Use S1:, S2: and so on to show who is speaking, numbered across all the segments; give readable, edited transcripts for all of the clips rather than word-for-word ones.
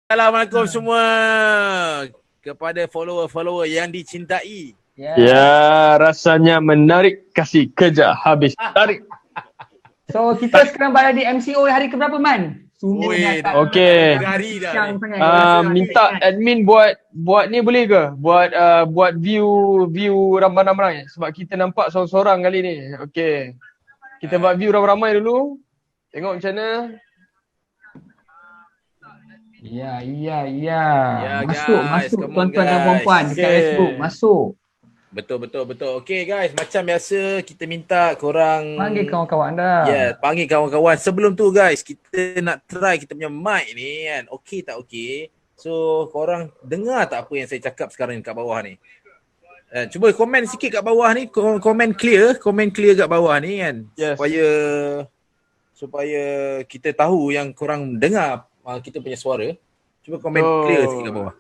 S1: Assalamualaikum semua kepada follower-follower yang dicintai.
S2: Ya, rasanya menarik, kasih kerja habis tarik.
S3: So kita sekarang berada di MCO hari ke berapa, Man?
S2: Okey.
S1: Hari dah ni.
S2: Minta admin buat ni boleh ke? Buat view ramai-ramai sebab kita nampak seorang-seorang kali ni. Okey. Kita buat view ramai-ramai dulu. Tengok macam mana.
S3: Ya.
S1: Masuk
S3: tuan-tuan dan puan-puan dekat Facebook. Masuk.
S1: Betul. Okey guys, macam biasa kita minta korang
S3: Panggil kawan-kawan anda.
S1: panggil kawan-kawan. Sebelum tu guys, kita nak try kita punya mic ni kan. Okey tak okey? So korang dengar tak apa yang saya cakap sekarang ni kat bawah ni? Cuba komen sikit kat bawah ni, komen clear kat bawah ni kan.
S2: Yes.
S1: Supaya kita tahu yang korang dengar kita punya suara. Cuba komen clear sikit kat bawah.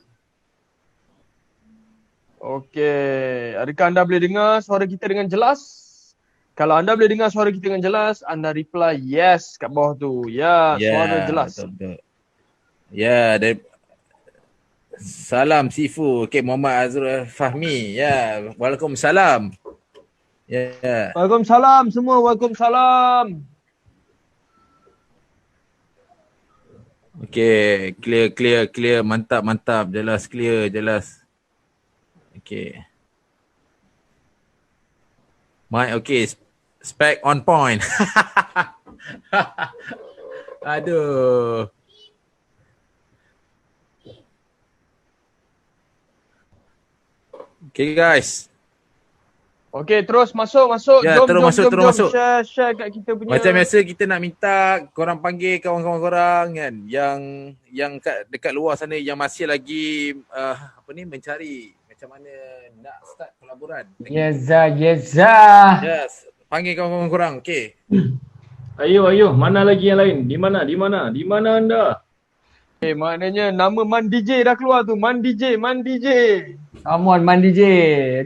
S2: Okey. Adakah anda boleh dengar suara kita dengan jelas? Kalau anda boleh dengar suara kita dengan jelas, anda reply yes kat bawah tu. Ya, suara jelas.
S1: Betul. Ya, salam Sifu. Okey, Muhammad Azrul Fahmi. Ya, waalaikumsalam. Ya.
S2: Waalaikumsalam semua, waalaikumsalam.
S1: Okey, clear. Mantap. Jelas, clear, jelas. Okey. Mic okey. Spec on point. Aduh. Okay guys.
S2: Okey, terus masuk.
S1: Ya,
S2: Jom,
S1: terus masuk.
S2: Share kat kita punya.
S1: Macam biasa kita nak minta korang panggil kawan-kawan korang kan yang dekat luar sana yang masih lagi mencari macam mana nak start kolaboran.
S3: Yes.
S1: Yes. Panggil kawan-kawan korang. Okey.
S4: Ayo. Mana lagi yang lain? Di mana anda?
S2: Maknanya nama Man DJ dah keluar tu. Man DJ.
S3: Come on, Man DJ.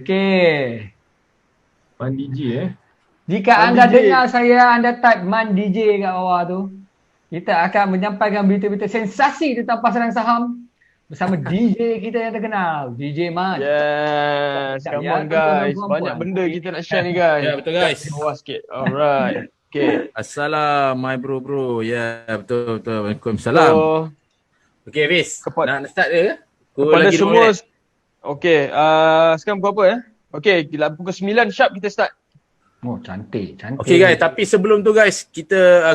S3: Okay.
S4: Man DJ
S3: Jika
S2: Man
S3: anda
S2: DJ.
S3: dengar saya, anda type Man DJ kat bawah tu. Kita akan menyampaikan berita-berita sensasi tentang pasaran saham bersama DJ kita yang terkenal, DJ Man.
S2: Yes. Come on guys. Banyak benda kita nak share ni guys.
S1: Ya, betul guys.
S2: Bawah sikit. Alright. Okay.
S1: Assalam my bro. Ya, betul. Waalaikumsalam.
S2: So,
S1: Okey, Hafiz. Nak start ke?
S2: kepada
S1: Lagi
S2: semua.
S1: 2 minit.
S2: Okay. Sekarang pukul apa Okay. Pukul 9 sharp kita start.
S3: Oh, cantik.
S1: Okey guys, tapi sebelum tu guys, kita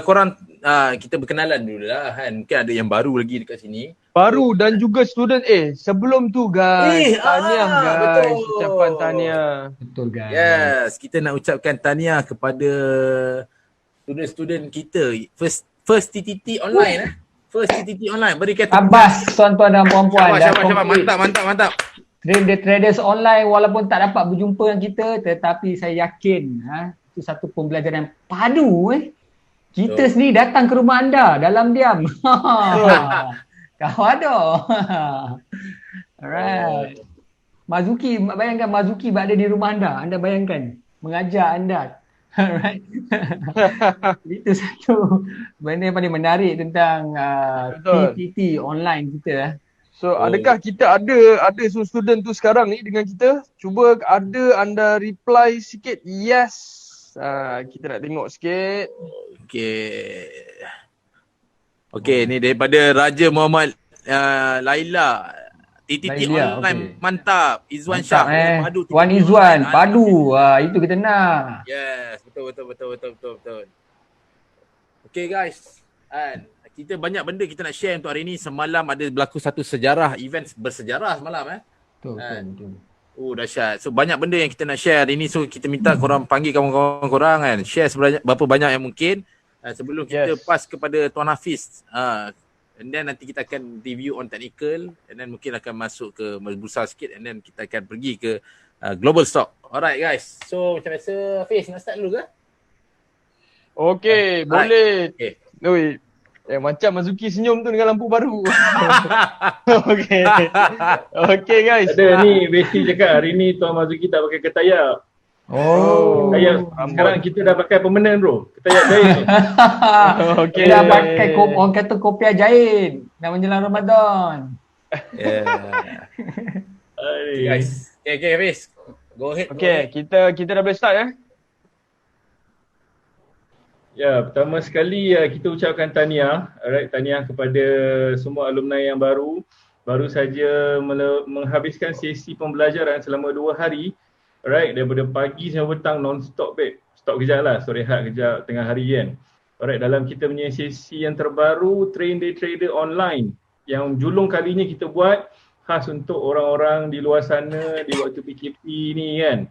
S1: kita berkenalan dulu lah kan. Mungkin ada yang baru lagi dekat sini.
S2: Baru dan juga student sebelum tu guys. Tahniah guys.
S1: betul.
S2: Ucapan tahniah.
S3: Betul guys.
S1: Yes, kita nak ucapkan tahniah kepada student-student kita. First TTT online First TTT online. Beri kata
S3: Abas tuan-tuan dan puan-puan.
S1: Syabas. Mantap.
S3: Traders online walaupun tak dapat berjumpa dengan kita, tetapi saya yakin itu satu pembelajaran padu Kita sendiri datang ke rumah anda dalam diam. Kau ada. Alright. Mazuki, bayangkan Mazuki berada di rumah anda. Anda bayangkan mengajar anda. Alright. Itu satu benda yang paling menarik tentang TTT online kita.
S2: So adakah kita ada student tu sekarang ni dengan kita? Cuba ada anda reply sikit yes. Kita nak tengok sikit.
S1: Okey, ni daripada Raja Muhammad Laila. TTT online mantap. Izwan Shah.
S3: Padu. Wan Izwan, padu. Itu kita nak.
S1: Yes, betul. Okey guys. Kita banyak benda kita nak share untuk hari ni. Semalam ada berlaku satu sejarah, event bersejarah semalam
S3: Betul.
S1: Oh dahsyat. So banyak benda yang kita nak share hari ni. So kita minta korang panggil kawan-kawan korang kan. Share berapa banyak yang mungkin. Sebelum kita pass kepada Tuan Hafiz. And then nanti kita akan review on technical. And then mungkin akan masuk ke bursa sikit. And then kita akan pergi ke global stock. Alright guys. So macam biasa Hafiz nak start dulu ke?
S2: Okay, boleh.
S1: Okay.
S2: Oi. Macam Mazuki senyum tu dengan lampu baru. Okay guys.
S4: Ada ni Besti cakap hari ni Tuan Mazuki tak pakai ketaya. Sekarang kita dah pakai permanent bro. Ketaya jahit.
S3: Okay. Dah pakai orang kata kopiah jahit. Dah menjelang Ramadan.
S1: Yeah. Okay,
S4: Aduh.
S1: guys. Okay, Hafiz. Go ahead.
S2: Okay, kita dah boleh start ya.
S4: Ya, pertama sekali kita ucapkan tahniah, alright, tahniah kepada semua alumni yang baru saja menghabiskan sesi pembelajaran selama 2 hari, alright, daripada pagi sampai petang non-stop babe. Stop kejap lah, stop rehat kejap tengah hari kan. Alright, dalam kita punya sesi yang terbaru, Train Day Trader Online, yang julung kalinya kita buat khas untuk orang-orang di luar sana di waktu PKP ni kan.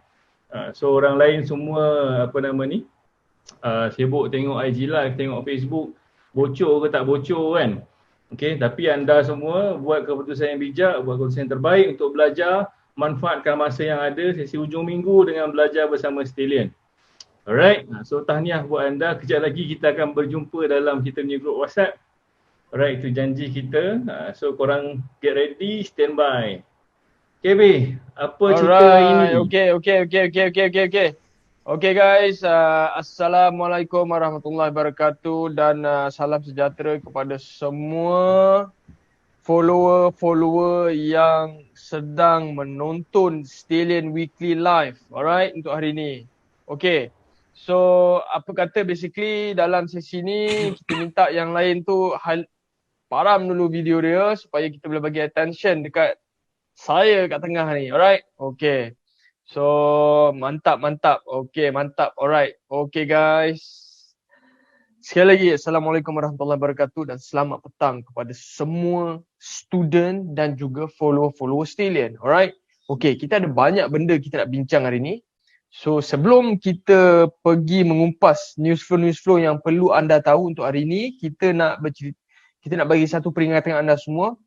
S4: So orang lain semua sibuk tengok IG live, tengok Facebook, bocor ke tak bocor kan. Okay, tapi anda semua buat keputusan yang bijak, buat keputusan yang terbaik untuk belajar, manfaatkan masa yang ada sesi hujung minggu dengan belajar bersama Stallion. Alright, so tahniah buat anda. Kejap lagi kita akan berjumpa dalam kita punya group WhatsApp. Alright, itu janji kita. So korang get ready, stand by. Okay B, apa cerita ini?
S2: Okay. Okay guys, Assalamualaikum warahmatullahi wabarakatuh dan salam sejahtera kepada semua follower yang sedang menonton Stallion Weekly Live, alright, untuk hari ni. Okay, so apa kata basically dalam sesi ni kita minta yang lain tu param dulu video dia supaya kita boleh bagi attention dekat saya kat tengah ni, alright? Okay. So, mantap. Okay, mantap. Alright. Okay guys. Sekali lagi, Assalamualaikum warahmatullahi wabarakatuh dan selamat petang kepada semua student dan juga follower Stallion. Alright. Okay, kita ada banyak benda kita nak bincang hari ni. So, sebelum kita pergi mengumpas news flow yang perlu anda tahu untuk hari ni, kita nak bagi satu peringatan anda semua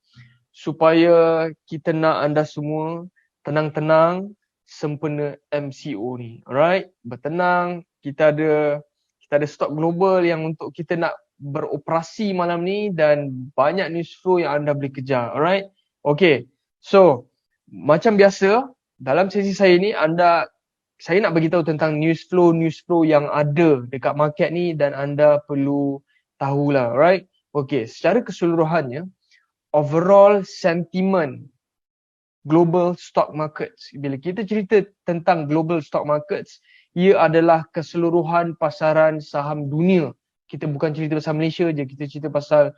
S2: supaya kita nak anda semua tenang-tenang sempena MCO ni. Alright, bertenang. Kita ada stok global yang untuk kita nak beroperasi malam ni dan banyak news flow yang anda boleh kejar. Alright. Okay. So, macam biasa dalam sesi saya ni saya nak bagi tahu tentang news flow yang ada dekat market ni dan anda perlu tahulah. Alright. Okay, secara keseluruhannya overall sentiment global stock markets. Bila kita cerita tentang global stock markets, ia adalah keseluruhan pasaran saham dunia. Kita bukan cerita pasal Malaysia je, kita cerita pasal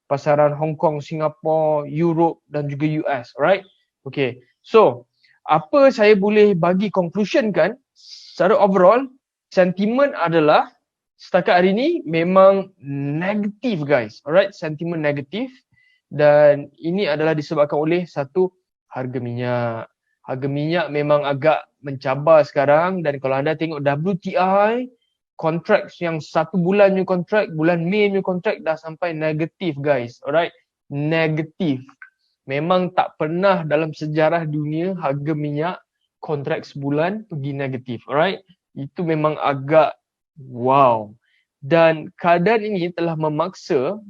S2: pasaran Hong Kong, Singapura, Europe dan juga US, alright? Okay, so apa saya boleh bagi conclusion kan, secara overall, sentiment adalah setakat hari ni memang negatif guys, alright? Sentiment negatif dan ini adalah disebabkan oleh satu harga minyak. Harga minyak memang agak mencabar sekarang dan kalau anda tengok WTI, kontrak yang 1 bulan new kontrak, bulan Mei new kontrak dah sampai negatif guys. Alright, negatif. Memang tak pernah dalam sejarah dunia harga minyak kontrak sebulan pergi negatif. Alright, itu memang agak wow. Dan keadaan ini telah memaksa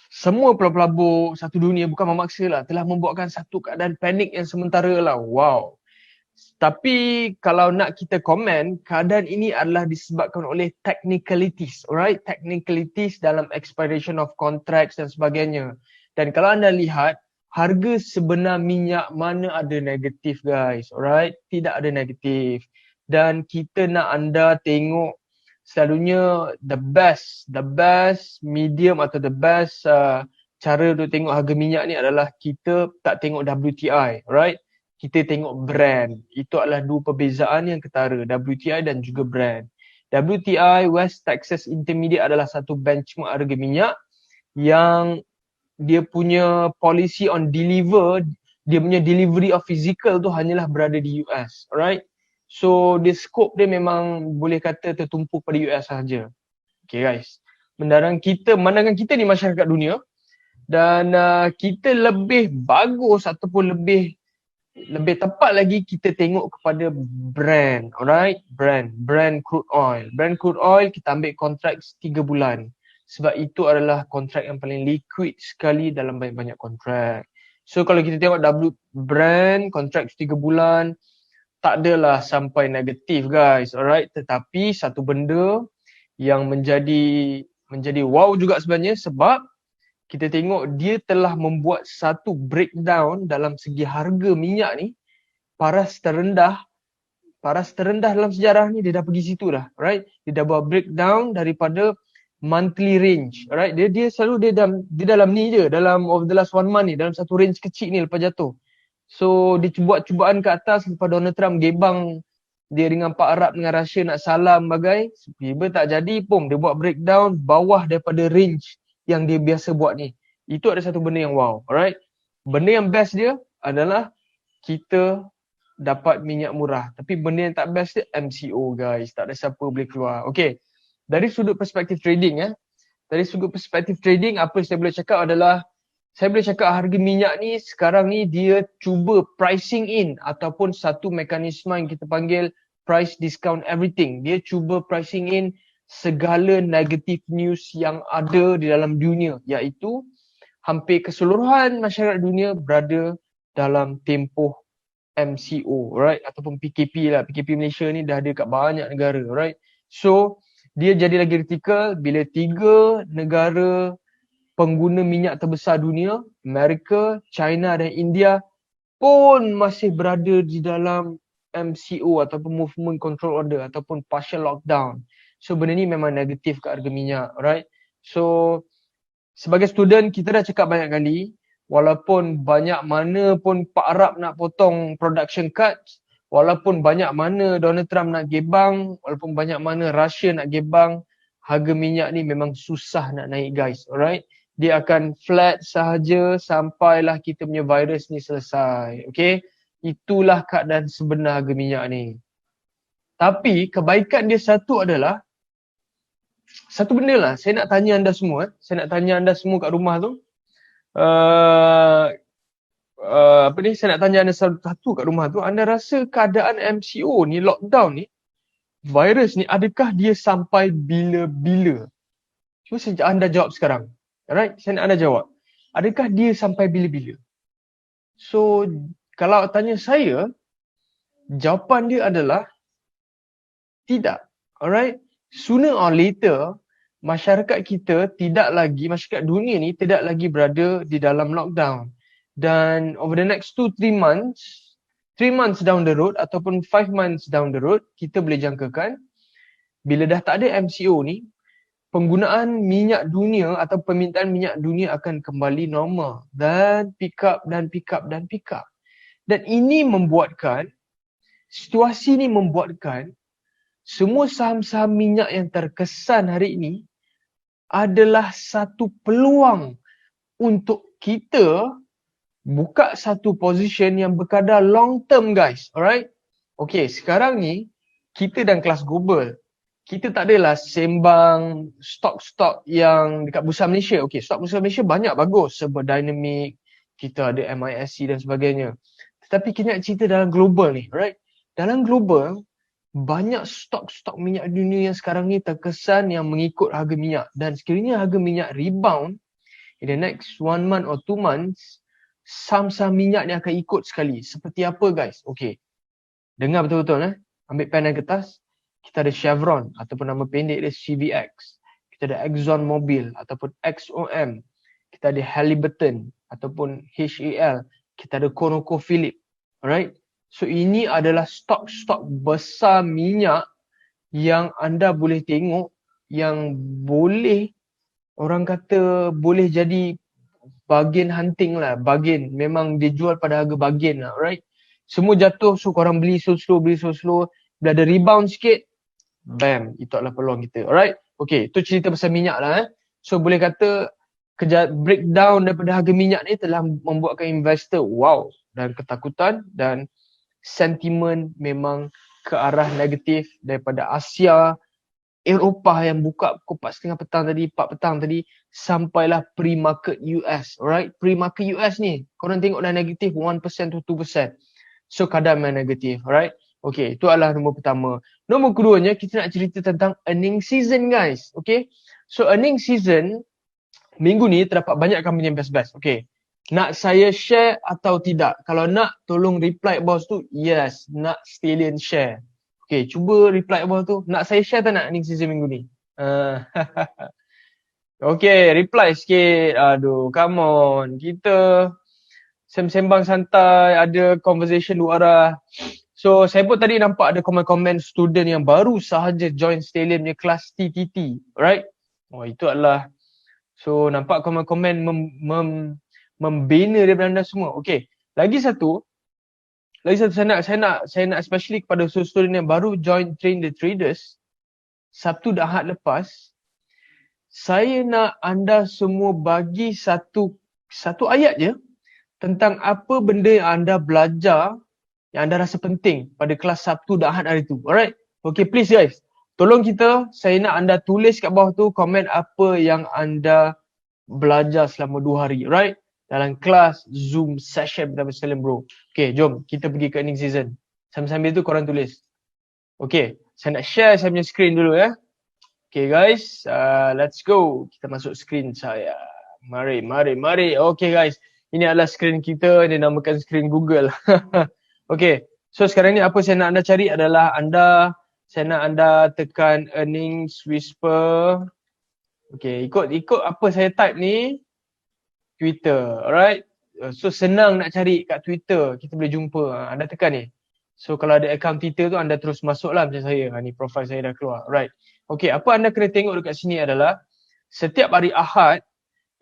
S2: semua pelabur satu dunia, bukan memaksa lah, telah membuatkan satu keadaan panik yang sementara lah. Wow. Tapi kalau nak kita komen, keadaan ini adalah disebabkan oleh technicalities. Alright, technicalities dalam expiration of contracts dan sebagainya. Dan kalau anda lihat, harga sebenar minyak mana ada negatif guys. Alright, tidak ada negatif. Dan kita nak anda tengok selalunya the best medium atau the best cara untuk tengok harga minyak ni adalah kita tak tengok WTI, right? Kita tengok brand. Itu adalah dua perbezaan yang ketara, WTI dan juga brand. WTI, West Texas Intermediate adalah satu benchmark harga minyak yang dia punya policy on dia punya delivery of physical tu hanyalah berada di US, alright? So, the scope dia memang boleh kata tertumpu pada US sahaja. Okay guys. Pandangan kita ni masyarakat dunia dan kita lebih bagus ataupun lebih tepat lagi kita tengok kepada brand, alright? Brand crude oil. Brand crude oil kita ambil kontrak 3 bulan. Sebab itu adalah kontrak yang paling liquid sekali dalam banyak-banyak kontrak. So kalau kita tengok Brent kontrak 3 bulan, tak adalah sampai negatif guys, alright? Tetapi satu benda yang menjadi wow juga sebenarnya sebab kita tengok dia telah membuat satu breakdown dalam segi harga minyak ni, paras terendah dalam sejarah ni, dia dah pergi situ dah, right? Dia dah buat breakdown daripada monthly range, right? Dia selalu dia dalam ni je, dalam of the last 1 month ni, dalam satu range kecil ni lepas jatuh. So dia buat cubaan ke atas lepas Donald Trump gebang dia dengan Pak Arab dengan Russia nak salam bagai, tiba tak jadi pun dia buat breakdown bawah daripada range yang dia biasa buat ni. Itu ada satu benda yang wow, alright? Benda yang best dia adalah kita dapat minyak murah. Tapi benda yang tak best dia MCO guys, tak ada siapa boleh keluar. Okay, dari sudut perspektif trading dari sudut perspektif trading, apa yang saya boleh cakap adalah, saya boleh cakap harga minyak ni sekarang ni dia cuba pricing in ataupun satu mekanisme yang kita panggil price discount everything. Dia cuba pricing in segala negative news yang ada di dalam dunia, iaitu hampir keseluruhan masyarakat dunia berada dalam tempoh MCO, right? Ataupun PKP lah. PKP Malaysia ni dah ada kat banyak negara, right? So, dia jadi lagi kritikal bila 3 negara pengguna minyak terbesar dunia, Amerika, China dan India pun masih berada di dalam MCO ataupun Movement Control Order ataupun partial lockdown. So benda ni memang negatif kat harga minyak, right? So sebagai student kita dah cakap banyak kali, walaupun banyak mana pun Pak Arab nak potong production cuts, walaupun banyak mana Donald Trump nak gebang, walaupun banyak mana Russia nak gebang, harga minyak ni memang susah nak naik guys, alright? Dia akan flat sahaja sampailah kita punya virus ni selesai. Okay? Itulah keadaan sebenar harga minyak ni. Tapi kebaikan dia satu adalah, satu benda lah saya nak tanya anda semua. Saya nak tanya anda semua kat rumah tu. Saya nak tanya anda satu kat rumah tu. Anda rasa keadaan MCO ni, lockdown ni, virus ni, adakah dia sampai bila-bila? Cuba anda jawab sekarang. Alright, saya nak anda jawab. Adakah dia sampai bila-bila? So, kalau tanya saya, jawapan dia adalah tidak. Alright, sooner or later, masyarakat kita tidak lagi, masyarakat dunia ni tidak lagi berada di dalam lockdown. Dan over the next 2-3 months, 3 months down the road ataupun 5 months down the road, kita boleh jangkakan bila dah tak ada MCO ni, penggunaan minyak dunia atau permintaan minyak dunia akan kembali normal dan pick up. Dan ini membuatkan, situasi ini membuatkan semua saham-saham minyak yang terkesan hari ini adalah satu peluang untuk kita buka satu position yang berkadar long term guys, alright? Okay, sekarang ni kita dan kelas global, kita tak adalah sembang stok-stok yang dekat Bursa Malaysia. Okay, stok Bursa Malaysia banyak bagus. Sebab Dynamic, kita ada MISC dan sebagainya. Tetapi kita nak cerita dalam global ni, right? Dalam global, banyak stok-stok minyak dunia yang sekarang ni terkesan yang mengikut harga minyak. Dan sekiranya harga minyak rebound, in the next 1 month or 2 months, saham-saham minyak ni akan ikut sekali. Seperti apa guys? Okay, dengar betul-betul ambil pen dan kertas. Kita ada Chevron ataupun nama pendek dia CVX. Kita ada Exxon Mobil ataupun XOM. Kita ada Halliburton ataupun HAL. Kita ada ConocoPhillips. Alright. So ini adalah stok-stok besar minyak yang anda boleh tengok yang boleh, orang kata boleh jadi bargain hunting lah. Bargain. Memang dia jual pada harga bargain lah. Alright. Semua jatuh, so korang beli slow-slow. Bila ada rebound sikit, bam, itu adalah peluang kita. Alright. Okay, itu cerita pasal minyak lah. So boleh kata breakdown daripada harga minyak ni telah membuatkan investor wow dan ketakutan dan sentimen memang ke arah negatif daripada Asia, Eropah yang buka pukul 4.30 petang tadi, 4 petang tadi, sampailah pre-market US. Alright, pre-market US ni korang tengok dah negatif 1% to 2%. So kadang memang negatif. Alright. Okay, itu adalah nombor pertama. Nombor keduanya, kita nak cerita tentang earning season guys. Okay, so earning season minggu ni terdapat banyak company yang best-best. Okay, nak saya share atau tidak? Kalau nak, tolong reply bawah tu, yes, nak Stallion share. Okay, cuba reply bawah tu, nak saya share tak nak earning season minggu ni? Okay, reply sikit. Aduh, come on. Kita sembang santai, ada conversation dua arah. So, saya pun tadi nampak ada komen-komen student yang baru sahaja join Stellium punya kelas TTT. Right? Oh, itu adalah. So, nampak komen-komen membina daripada anda semua. Okay. Lagi satu saya nak especially kepada student yang baru join Train the Traders Sabtu dan Ahad lepas, saya nak anda semua bagi satu ayat je tentang apa benda yang anda belajar yang anda rasa penting pada kelas Sabtu dan Ahad hari tu. Alright? Okay, please guys. Tolong saya nak anda tulis kat bawah tu komen apa yang anda belajar selama 2 hari. Right? Dalam kelas Zoom session bersama Stellium Bro. Okay, jom kita pergi ke earning season. Sambil-sambil tu korang tulis. Okay, saya nak share saya punya screen dulu ya. Okay guys, let's go. Kita masuk screen saya. Mari. Okay guys, ini adalah screen kita. Dia namakan screen Google. Okay, so sekarang ni apa saya nak anda cari adalah saya nak anda tekan earnings whisper. Okay, ikut apa saya type ni. Twitter, alright. So senang nak cari kat Twitter, kita boleh jumpa. Anda tekan ni. So kalau ada account Twitter tu anda terus masuklah macam saya. Ni profile saya dah keluar. Right. Okay, apa anda kena tengok dekat sini adalah setiap hari Ahad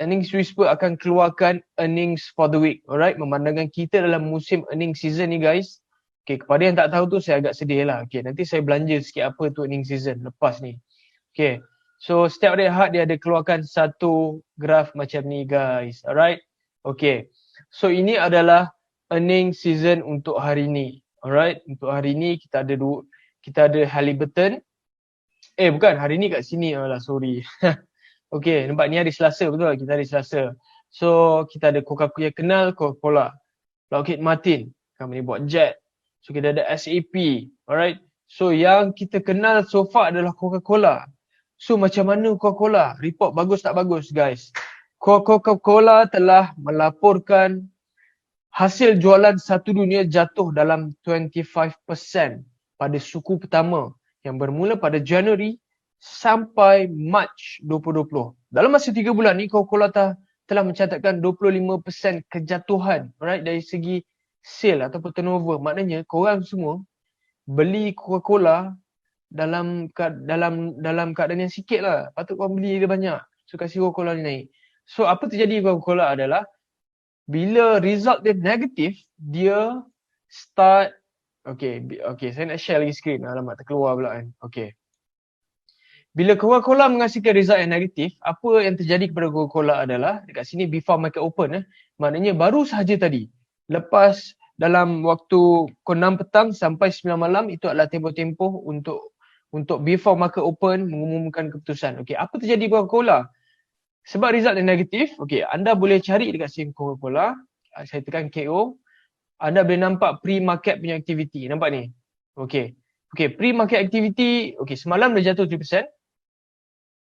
S2: Earnings Whisper akan keluarkan earnings for the week. Alright, memandangkan kita dalam musim earning season ni guys. Okay, kepada yang tak tahu tu saya agak sedih lah. Okay, nanti saya belanja sikit apa tu earning season lepas ni. Okay, so setiap hari Ahad dia ada keluarkan satu graf macam ni guys. Alright, okay. So ini adalah earning season untuk hari ni. Alright, untuk hari ni kita ada Halliburton. Bukan, hari ni kat sini. Alah, sorry. Okay, nampak ni hari Selasa, betul tak? Kita hari Selasa. So, kita ada Coca-Cola, kenal Coca-Cola. Lockheed Martin, company buat jet. So, kita ada SAP. Alright. So, yang kita kenal so far adalah Coca-Cola. So, macam mana Coca-Cola? Report bagus tak bagus, guys? Coca-Cola telah melaporkan hasil jualan satu dunia jatuh dalam 25% pada suku pertama yang bermula pada Januari sampai Mac 2020. Dalam masa 3 bulan ni, Coca-Cola telah mencatatkan 25% kejatuhan, right, dari segi sale ataupun turnover. Maknanya korang semua beli Coca-Cola dalam keadaan yang sikit lah. Patut korang beli dia banyak. So kasih Coca-Cola ni naik. So apa terjadi Coca-Cola adalah bila result dia negatif, dia start. Okay, saya nak share lagi screen. Alamak, terkeluar pula kan. Okay. Bila Coca-Cola menghasilkan result yang negatif, apa yang terjadi kepada Coca-Cola adalah dekat sini before market open. Maknanya baru sahaja tadi, lepas dalam waktu pukul 6 petang sampai 9 malam, itu adalah tempoh-tempoh untuk before market open mengumumkan keputusan. Okay, apa terjadi Coca-Cola? Sebab result yang negatif, okay, anda boleh cari dekat sini Coca-Cola. Saya tekan KO. Anda boleh nampak pre-market punya aktiviti. Nampak ni? Okay, pre-market activity, okay, semalam dah jatuh 3%.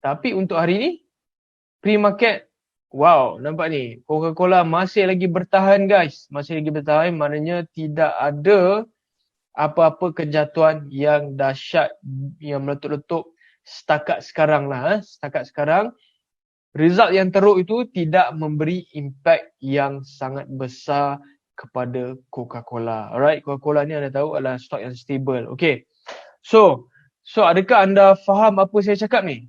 S2: Tapi untuk hari ni, pre-market, wow, nampak ni. Coca-Cola masih lagi bertahan guys. Masih lagi bertahan, maknanya tidak ada apa-apa kejatuhan yang dahsyat, yang meletup-letup setakat sekarang lah. Setakat sekarang, result yang teruk itu tidak memberi impact yang sangat besar kepada Coca-Cola. Alright, Coca-Cola ni anda tahu adalah stok yang stable. Okay, so adakah anda faham apa saya cakap ni?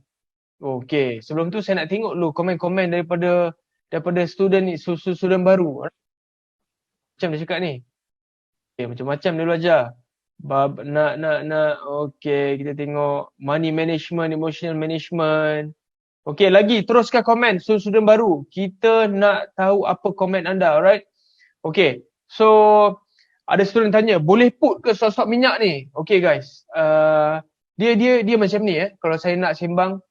S2: Okay, sebelum tu saya nak tengok dulu komen-komen daripada student ni, student baru. Macam dia cakap ni. Okay, macam-macam dia belajar. Okay, kita tengok money management, emotional management. Okay, lagi teruskan komen student baru. Kita nak tahu apa komen anda, alright? Okay, so ada student tanya, boleh put ke stok minyak ni? Okay guys, dia macam ni kalau saya nak sembang.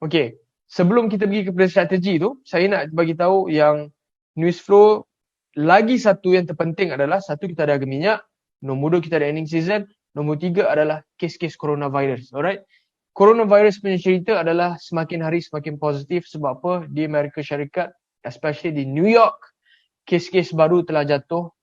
S2: Okay, sebelum kita pergi kepada strategi tu, saya nak bagi tahu yang news flow lagi satu yang terpenting adalah, satu, kita ada harga minyak, nombor 2 kita ada earning season, nombor 3 adalah kes-kes coronavirus. Alright, coronavirus punya cerita adalah semakin hari semakin positif. Sebab apa? Di Amerika Syarikat, especially di New York, kes-kes baru telah jatuh.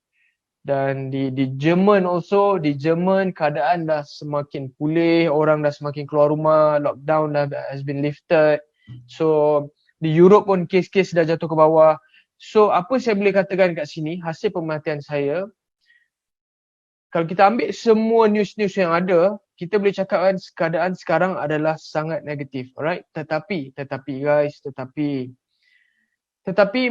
S2: Dan di Jerman also, di Jerman keadaan dah semakin pulih, orang dah semakin keluar rumah, lockdown dah has been lifted. So Di Europe pun kes-kes dah jatuh ke bawah. So apa saya boleh katakan kat sini, hasil pemerhatian saya, kalau kita ambil semua news-news yang ada, kita boleh cakapkan keadaan sekarang adalah sangat negatif. Alright? Tetapi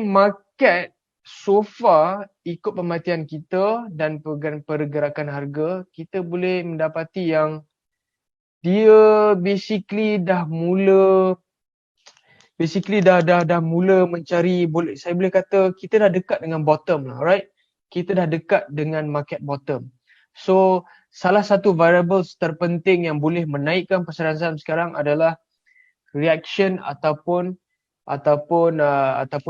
S2: market so far ikut pemerhatian kita dan pergerakan harga, kita boleh mendapati yang dia basically dah mula mencari, saya boleh kata kita dah dekat dengan bottom lah, alright? Kita dah dekat dengan market bottom. So, salah satu variables terpenting yang boleh menaikkan pasaran saham sekarang adalah reaction ataupun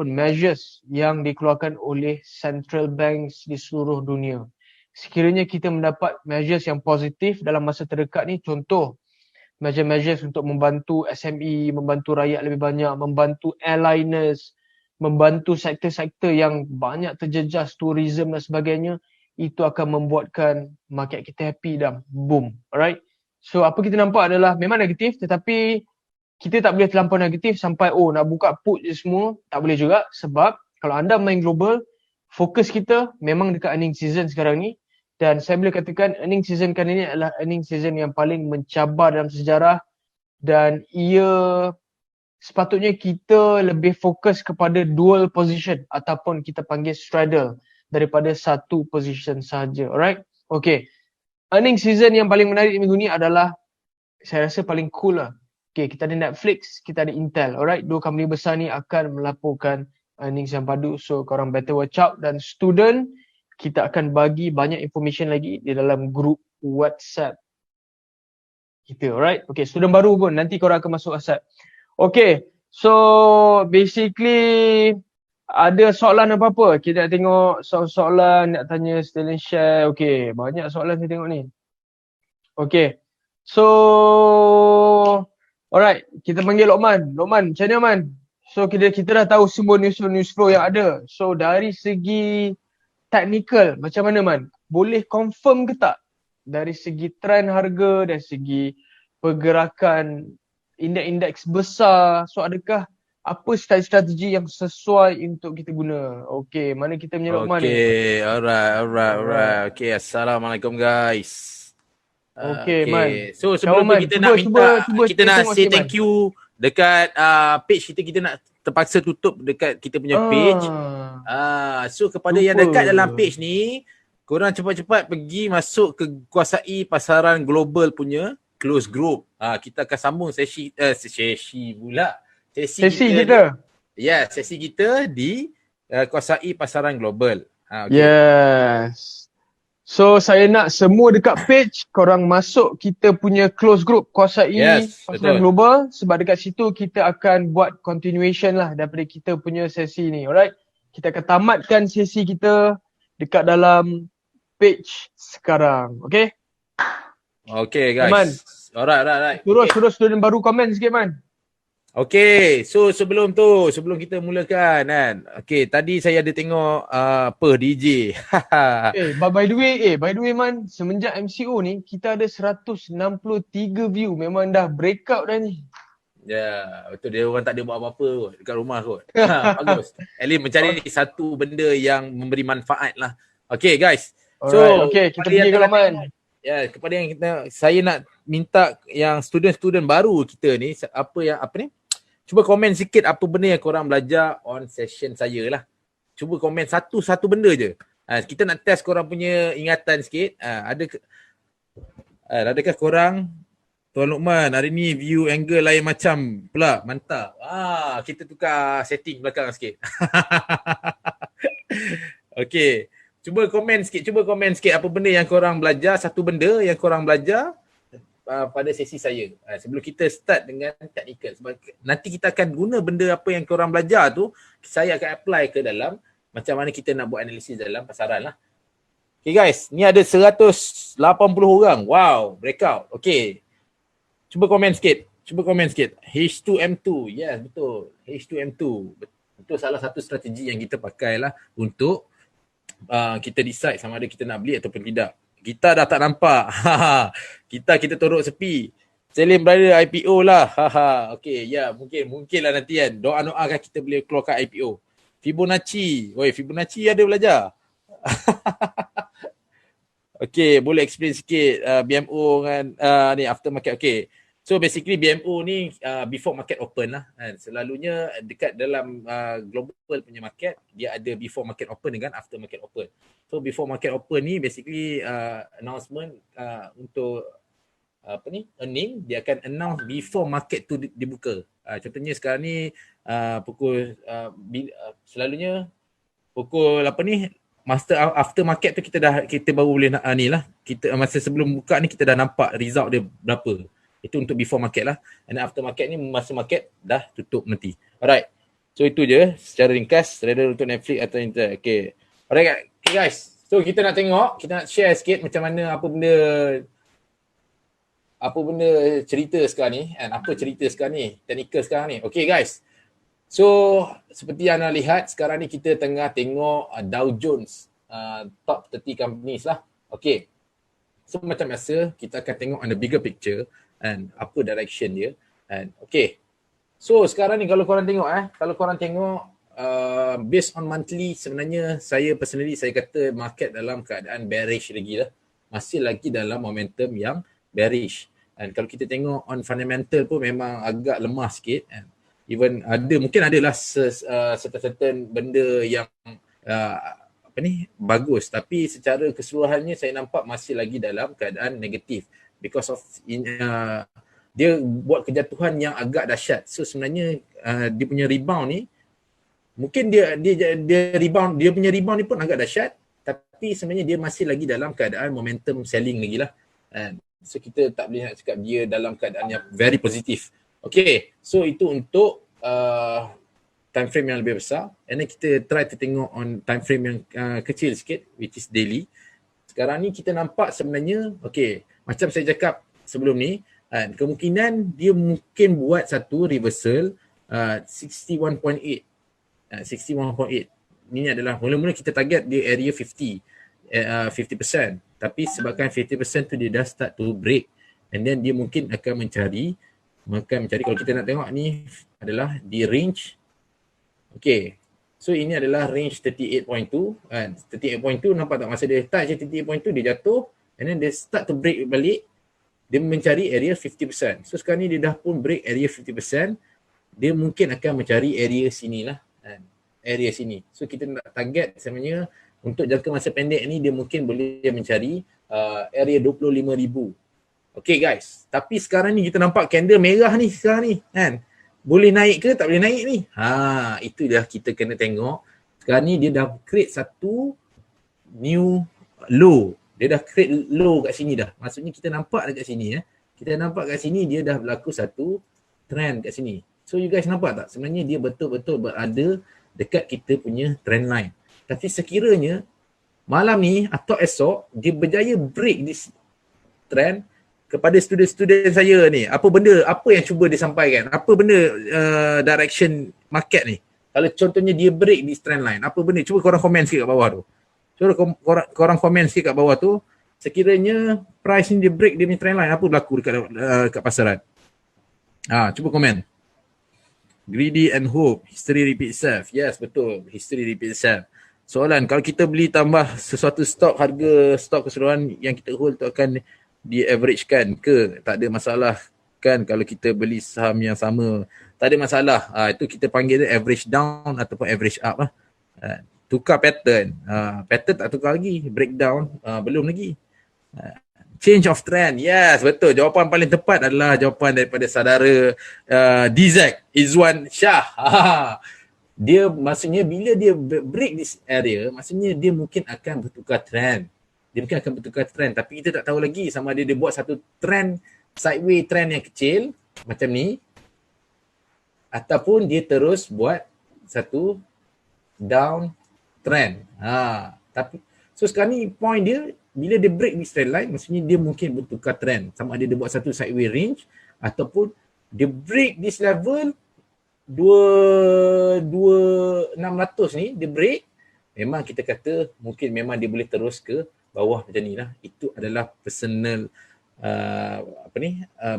S2: measures yang dikeluarkan oleh central banks di seluruh dunia. Sekiranya kita mendapat measures yang positif dalam masa terdekat ni, contoh measures untuk membantu SME, membantu rakyat lebih banyak, membantu airliners, membantu sektor-sektor yang banyak terjejas, tourism dan sebagainya, itu akan membuatkan market kita happy dan boom. Alright? So apa kita nampak adalah memang negatif, tetapi kita tak boleh terlampau negatif sampai nak buka put je semua. Tak boleh juga, sebab kalau anda main global, fokus kita memang dekat earning season sekarang ni. Dan saya boleh katakan earning season kali ini adalah earning season yang paling mencabar dalam sejarah, dan ia sepatutnya kita lebih fokus kepada dual position ataupun kita panggil straddle daripada satu position saja. Alright? Okay. Earning season yang paling menarik minggu ni adalah, saya rasa paling cool lah. Okay, kita ada Netflix, kita ada Intel. Alright? Dua company besar ni akan melaporkan earnings yang padu. So korang better watch out. Dan student, kita akan bagi banyak information lagi di dalam grup WhatsApp kita. Alright? Okay, student baru pun nanti korang akan masuk WhatsApp. Okay, so basically ada soalan apa-apa? Kita nak tengok soalan nak tanya student share. Okay, banyak soalan saya tengok ni. Okay, so alright, kita panggil Lokman. Lokman, macam mana Man? So kita dah tahu semua news flow yang ada. So dari segi technical, macam mana Man? Boleh confirm ke tak? Dari segi trend harga, dari segi pergerakan indeks-indeks besar. So adakah apa strategi yang sesuai untuk kita guna? Okay, mana kita punya Lokman ni?
S1: Okay, alright. Okay, Assalamualaikum guys.
S2: Okay, Man.
S1: So sebelum
S2: Man,
S1: tu kita nak minta, kita nak
S2: tengok
S1: say
S2: sikit,
S1: thank you dekat page kita nak terpaksa tutup dekat kita punya page. So kepada yang dekat dalam page ni, korang cepat-cepat pergi masuk ke kuasai pasaran global punya close group. Kita akan sambung sesi pula. Sesi kita. Ya, sesi kita di kuasai pasaran global. Okay.
S2: Yes. So saya nak semua dekat page korang masuk kita punya close group kuasai pasaran global, sebab dekat situ kita akan buat continuation lah daripada kita punya sesi ni. Alright? Kita akan tamatkan sesi kita dekat dalam page sekarang. Okay?
S1: Okay guys.
S2: Man.
S1: Alright.
S2: Terus student baru komen sikit Man.
S1: Okay, so sebelum kita mulakan kan. Okay, tadi saya ada tengok DJ.
S2: By the way Man, semenjak MCO ni kita ada 163 view. Memang dah breakout dah ni.
S1: Ya, betul, dia orang tak ada buat apa-apa kot dekat rumah kot. Bagus. At least mencari satu benda yang memberi manfaat lah. Okay guys. So,
S2: kita pergi ke Man.
S1: Ya, kepada yang saya nak minta yang student-student baru kita ni, apa ni? Cuba komen sikit apa benda yang korang belajar on session saya lah. Cuba komen satu benda je. Kita nak test korang punya ingatan sikit. Adakah korang, Tuan Lokman, hari ni view angle lain macam pula? Mantap. Kita tukar setting belakang sikit. Okay. Cuba komen sikit apa benda yang korang belajar, satu benda yang korang belajar pada sesi saya. Sebelum kita start dengan technical. Sebab nanti kita akan guna benda apa yang korang belajar tu, saya akan apply ke dalam macam mana kita nak buat analisis dalam pasaran lah. Okay guys, ni ada 180 orang. Wow, breakout. Okay. Cuba komen sikit. H2M2. Yes, betul. H2M2. Betul, salah satu strategi yang kita pakai lah untuk kita decide sama ada kita nak beli ataupun tidak. Kita dah tak nampak. kita teruk sepi. Selim berada IPO lah. Haha. Okey, ya mungkin lah nanti kan. Doa-doakan kita boleh keluarkan IPO. Fibonacci. Fibonacci ada belajar. Okey, boleh explain sikit BMO dengan ni aftermarket. Okey. So basically BMO ni before market open lah kan. Selalunya dekat dalam global punya market dia ada before market open dengan after market open. So before market open ni basically announcement untuk earning dia akan announce before market tu dibuka. Contohnya sekarang ni pukul selalunya pukul after market tu kita baru boleh ni lah. Kita masa sebelum buka ni kita dah nampak result dia berapa. Itu untuk before market lah. And after market ni masa market dah tutup nanti. Alright. So itu je secara ringkas trader untuk Netflix atau internet. Okay. Alright guys. So kita nak tengok, kita nak share sikit macam mana apa benda cerita sekarang ni and apa cerita sekarang ni, technical sekarang ni. Okay guys. So seperti yang anda lihat sekarang ni kita tengah tengok Dow Jones top 30 companies lah. Okay. So macam biasa kita akan tengok on the bigger picture and apa direction dia. And okay. So sekarang ni kalau korang tengok based on monthly sebenarnya saya personally saya kata market dalam keadaan bearish lagi lah. Masih lagi dalam momentum yang bearish. And kalau kita tengok on fundamental pun memang agak lemah sikit. And even mungkin adalah certain benda yang bagus, tapi secara keseluruhannya saya nampak masih lagi dalam keadaan negatif because of dia buat kejatuhan yang agak dahsyat. So sebenarnya dia punya rebound ni mungkin dia rebound, dia punya rebound ni pun agak dahsyat, tapi sebenarnya dia masih lagi dalam keadaan momentum selling lagi lah. So kita tak boleh nak cakap dia dalam keadaan yang very positif. Okay, so itu untuk time frame yang lebih besar. And then kita try to tengok on time frame yang kecil sikit, which is daily. Sekarang ni kita nampak sebenarnya, okay, macam saya cakap sebelum ni, kemungkinan dia mungkin buat satu reversal 61.8. 61.8. Ini adalah mula-mula kita target di area 50%. Tapi sebabkan 50% tu dia dah start to break, and then dia mungkin akan mencari kalau kita nak tengok ni adalah di range. Okay. So ini adalah range 38.2 kan. 38.2 nampak tak masa dia touch 38.2 dia jatuh and then dia start to break balik. Dia mencari area 50%. So sekarang ni dia dah pun break area 50%. Dia mungkin akan mencari area sini lah kan. Area sini. So kita nak target sebenarnya untuk jangka masa pendek ni dia mungkin boleh mencari area 25,000. Okay guys, tapi sekarang ni kita nampak candle merah ni sekarang ni kan. Boleh naik ke tak boleh naik ni? Itu dah kita kena tengok. Sekarang ni dia dah create satu new low. Dia dah create low kat sini dah. Maksudnya kita nampak dekat sini Kita nampak kat sini dia dah berlaku satu trend kat sini. So you guys nampak tak? Sebenarnya dia betul-betul berada dekat kita punya trend line. Tapi sekiranya malam ni atau esok dia berjaya break this trend, kepada student-student saya ni, apa yang cuba disampaikan? Apa benda direction market ni? Kalau contohnya dia break di trend line, apa benda? Cuba korang komen sikit kat bawah tu. Cuba korang komen sikit kat bawah tu. Sekiranya price ni dia break dia punya trend line, apa berlaku dekat pasaran? Cuba komen. Greedy and hope, history repeat itself. Yes, betul. History repeat itself. Soalan, kalau kita beli tambah sesuatu stok, harga stok keseluruhan yang kita hold tu akan di-averagekan ke? Tak ada masalah kan kalau kita beli saham yang sama. Tak ada masalah. Itu kita panggil dia average down ataupun average up lah. Tukar pattern. Pattern tak tukar lagi. Breakdown belum lagi. Change of trend. Yes, betul. Jawapan paling tepat adalah jawapan daripada saudara DZ Izwan Shah. Dia maksudnya bila dia break this area, maksudnya dia mungkin akan bertukar trend. Tapi kita tak tahu lagi sama ada dia buat satu trend, sideways trend yang kecil macam ni ataupun dia terus buat satu down trend. Tapi so sekarang ni point dia bila dia break this trend line, maksudnya dia mungkin bertukar trend. Sama ada dia buat satu sideways range ataupun dia break this level 2600 ni, dia break, memang kita kata mungkin memang dia boleh terus ke bawah macam ni lah. Itu adalah personal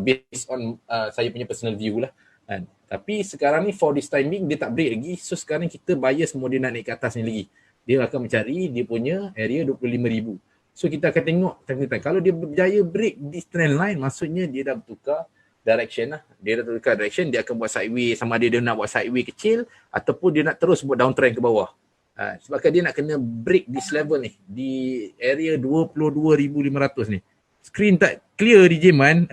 S1: based on saya punya personal view lah kan. Tapi sekarang ni for this timing dia tak break lagi. So sekarang kita bias semua dia nak naik ke atas ni lagi. Dia akan mencari dia punya area 25,000. So kita akan tengok kalau dia berjaya break this trend line, maksudnya dia dah bertukar direction lah. Dia dah tukar direction, dia akan buat sideways, sama ada dia nak buat sideways kecil ataupun dia nak terus buat downtrend ke bawah. Sebabkan dia nak kena break this level ni di area 22,500 ni. Screen tak clear di Jeman.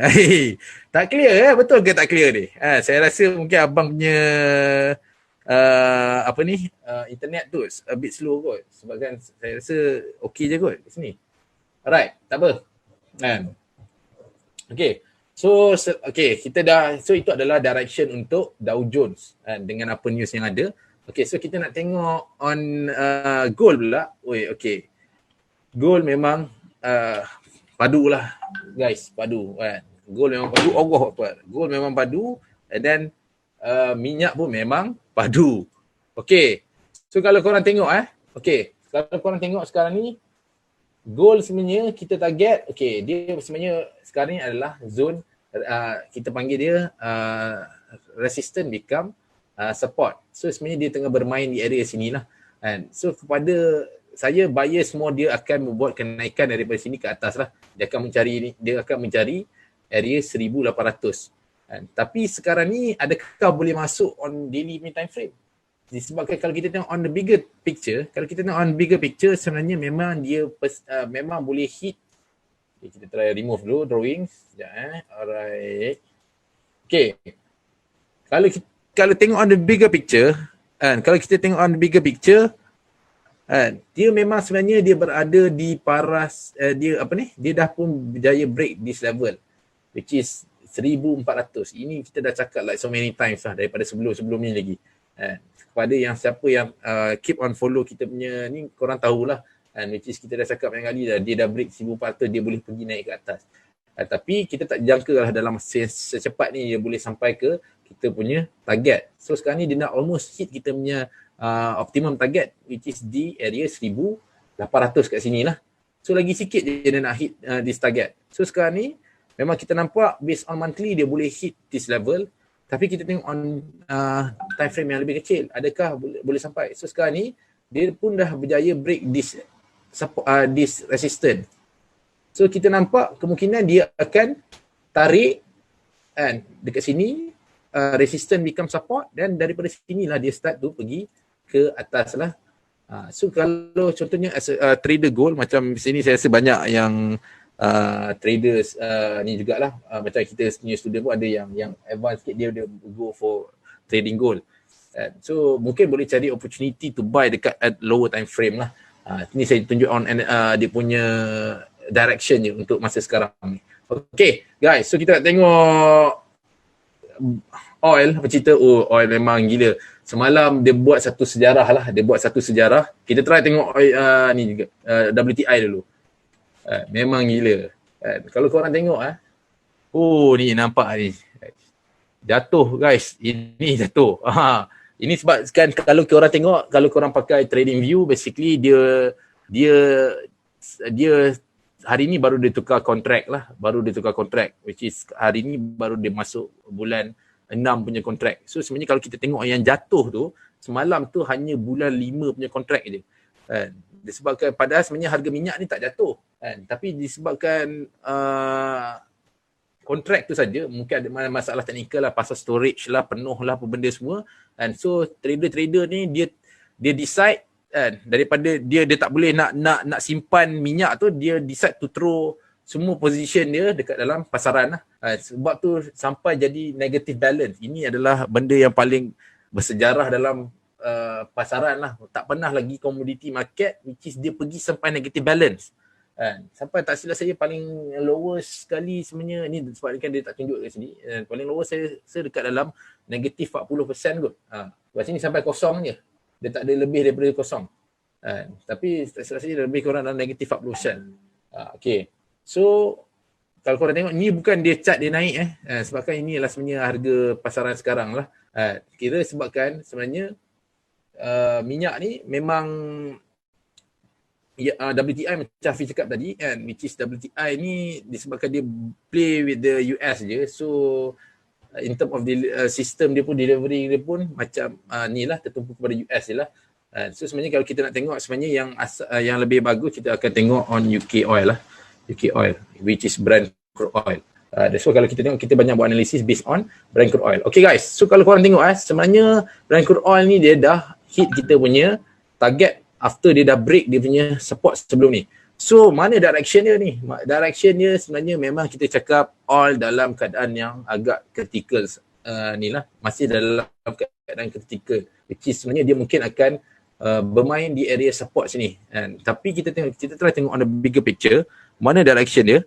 S1: Tak clear betul ke tak clear ni? Saya rasa mungkin abang punya internet tu a bit slow kot. Sebabkan saya rasa okey je kot kat sini. Alright, tak apa. Okay. So kita dah, so itu adalah direction untuk Dow Jones dengan apa news yang ada. Okay, so kita nak tengok on gold pula. Okay. Gold memang padu lah guys, padu kan. Gold memang padu, Allah Akbar. Gold memang padu and then minyak pun memang padu. Okay. So kalau korang tengok kalau korang tengok sekarang ni gold sebenarnya kita target, dia sebenarnya sekarang ni adalah zone kita panggil dia resistance become support. So sebenarnya dia tengah bermain di area sini lah. And so kepada saya bias more dia akan membuat kenaikan daripada sini ke atas lah. Dia akan mencari area 1,800. Tapi sekarang ni adakah boleh masuk on daily time frame? Disebabkan kalau kita tengok on the bigger picture, sebenarnya memang dia memang boleh hit. Kita try remove dulu drawings. Sekejap Alright. Kalau tengok on the bigger picture, dia memang sebenarnya dia berada di paras dia dah pun berjaya break this level which is 1,400. Ini kita dah cakap like so many times lah daripada sebelum ni lagi. Kepada yang siapa yang keep on follow kita punya ni, korang tahulah which is kita dah cakap banyak kali dah, dia dah break 1,400, dia boleh pergi naik ke atas. Tapi kita tak jangka lah dalam secepat ni dia boleh sampai ke kita punya target. So sekarang ni dia nak almost hit kita punya optimum target which is di area 1,800 kat sini lah. So lagi sikit je dia nak hit this target. So sekarang ni memang kita nampak based on monthly dia boleh hit this level. Tapi kita tengok on time frame yang lebih kecil, adakah boleh sampai? So sekarang ni dia pun dah berjaya break this resistance. So kita nampak kemungkinan dia akan tarik dekat sini resistance become support dan daripada sinilah dia start tu pergi ke atas lah. So kalau contohnya as a trader gold macam sini saya rasa banyak yang traders ni jugalah macam kita punya student pun ada yang advance sikit, dia go for trading gold. So mungkin boleh cari opportunity to buy dekat at lower time frame lah. Ini saya tunjuk on dia punya direction je untuk masa sekarang ni. Okay guys, so kita nak tengok oil. Apa cerita? Oil memang gila. Semalam dia buat satu sejarah lah. Kita try tengok oil ni juga, WTI dulu. Memang gila. Kalau korang tengok ni nampak ni. Jatuh guys. Ini jatuh. Ini sebab kan kalau korang tengok, kalau korang pakai trading view, basically dia hari ni baru dia tukar kontrak lah. Which is hari ni baru dia masuk bulan 6 punya kontrak. So sebenarnya kalau kita tengok yang jatuh tu, semalam tu hanya bulan 5 punya kontrak je. Disebabkan padahal sebenarnya harga minyak ni tak jatuh. Tapi disebabkan kontrak tu saja, mungkin ada masalah teknikal lah, pasal storage lah, penuh lah apa benda semua. So trader ni dia decide daripada dia tak boleh nak simpan minyak tu, dia decide to throw semua position dia dekat dalam pasaran lah. Sebab tu sampai jadi negative balance. Ini adalah benda yang paling bersejarah dalam pasaran lah. Tak pernah lagi commodity market which is dia pergi sampai negative balance. Sampai tak silap saya paling lowest sekali sebenarnya ni, sebab kan dia tak tunjuk kat sini. Paling lowest saya dekat dalam negative 40% kot. Kat sini sampai kosong je. Dia tak ada lebih daripada kosong. Tapi tak silap saya lebih kurang dalam negative 40%. Okay. So kalau korang tengok ni bukan dia cat dia naik sebabkan ini adalah sebenarnya harga pasaran sekarang lah. Kira sebabkan sebenarnya minyak ni memang WTI macam Hafiz cakap tadi kan, which is WTI ni disebabkan dia play with the US je. So in term of the system dia pun, delivery dia pun macam ni lah, tertumpu kepada US je lah. So sebenarnya kalau kita nak tengok sebenarnya yang lebih bagus, kita akan tengok on UK oil lah. UK oil, which is Brent crude oil. That's why kalau kita tengok, kita banyak buat analisis based on Brent crude oil. Okay guys, so kalau korang tengok sebenarnya Brent crude oil ni dia dah hit kita punya target after dia dah break dia punya support sebelum ni. So mana direction dia ni? Direction dia sebenarnya memang kita cakap oil dalam keadaan yang agak critical ni lah. Masih dalam keadaan critical. Which is sebenarnya dia mungkin akan bermain di area support sini. Tapi kita try tengok on the bigger picture, mana direction dia?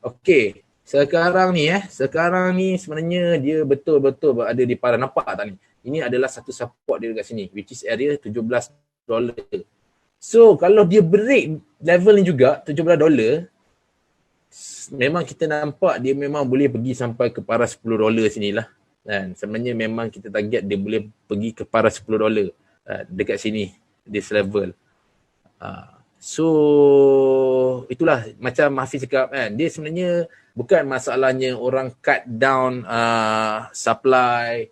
S1: Okay. Sekarang ni sebenarnya dia betul-betul berada di para, nampak tak ni? Ini adalah satu support dia dekat sini, which is area $17. So kalau dia break level ni juga $17, memang kita nampak dia memang boleh pergi sampai ke paras $10 sinilah. Dan sebenarnya memang kita target dia boleh pergi ke paras $10 dekat sini, this level. So itulah macam Hafiz cakap kan, dia sebenarnya bukan masalahnya orang cut down supply,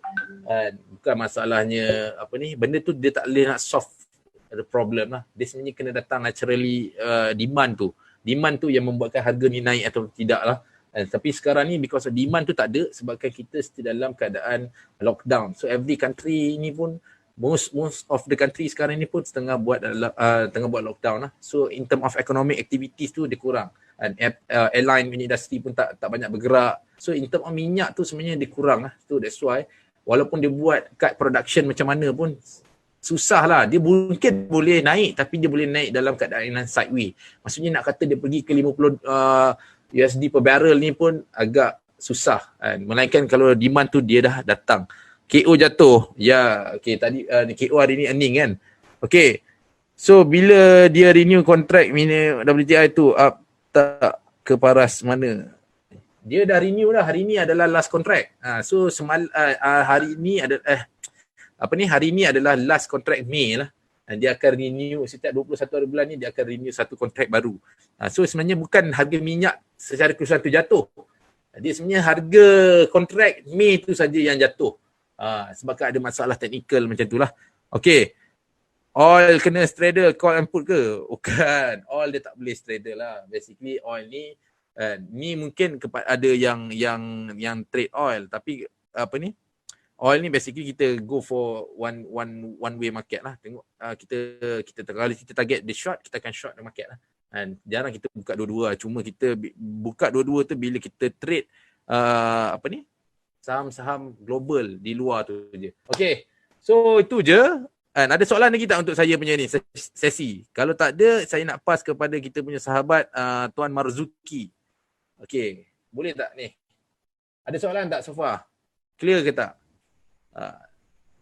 S1: bukan masalahnya benda tu dia tak boleh nak solve the problem lah. Dia sebenarnya kena datang naturally, demand tu yang membuatkan harga ni naik atau tidak lah. Tapi sekarang ni because of demand tu tak ada, sebabkan kita still dalam keadaan lockdown. So every country ni pun, most of the country sekarang ni pun tengah buat lockdown lah. So in term of economic activities tu dia kurang. Airline industry pun tak banyak bergerak. So in term of minyak tu sebenarnya dia kurang lah. So that's why walaupun dia buat cut production macam mana pun susah lah. Dia mungkin boleh naik, tapi dia boleh naik dalam keadaan sideways. Maksudnya nak kata dia pergi ke 50 USD per barrel ni pun agak susah. Melainkan kalau demand tu dia dah datang. KO jatuh. Ya, okay, tadi KO hari ni earning kan. Okay. So bila dia renew contract WTI tu up tak ke paras mana? Dia dah renew dah. Hari ni adalah last contract. So hari ni hari ni adalah last contract Mei lah. Dia akan renew setiap 21 hari bulan ni, dia akan renew satu kontrak baru. So sebenarnya bukan harga minyak secara keseluruhan tu jatuh. Dia sebenarnya harga kontrak Mei tu saja yang jatuh. Sebabkan ada masalah teknikal macam tu lah. Okay. Oil kena straddle call and put ke? Bukan. Oil dia tak boleh straddle lah. Basically oil ni mungkin ada yang trade oil, tapi oil ni basically kita go for one way market lah. Tengok kita kalau kita target the short, kita akan short the market lah. Dan jarang kita buka dua-dua. Cuma kita buka dua-dua tu bila kita trade saham-saham global di luar tu je. Okay. So itu je. Ada soalan lagi tak untuk saya punya ni sesi? Kalau tak ada, saya nak pass kepada kita punya sahabat Tuan Marzuki. Okay. Boleh tak ni? Ada soalan tak so far? Clear ke tak?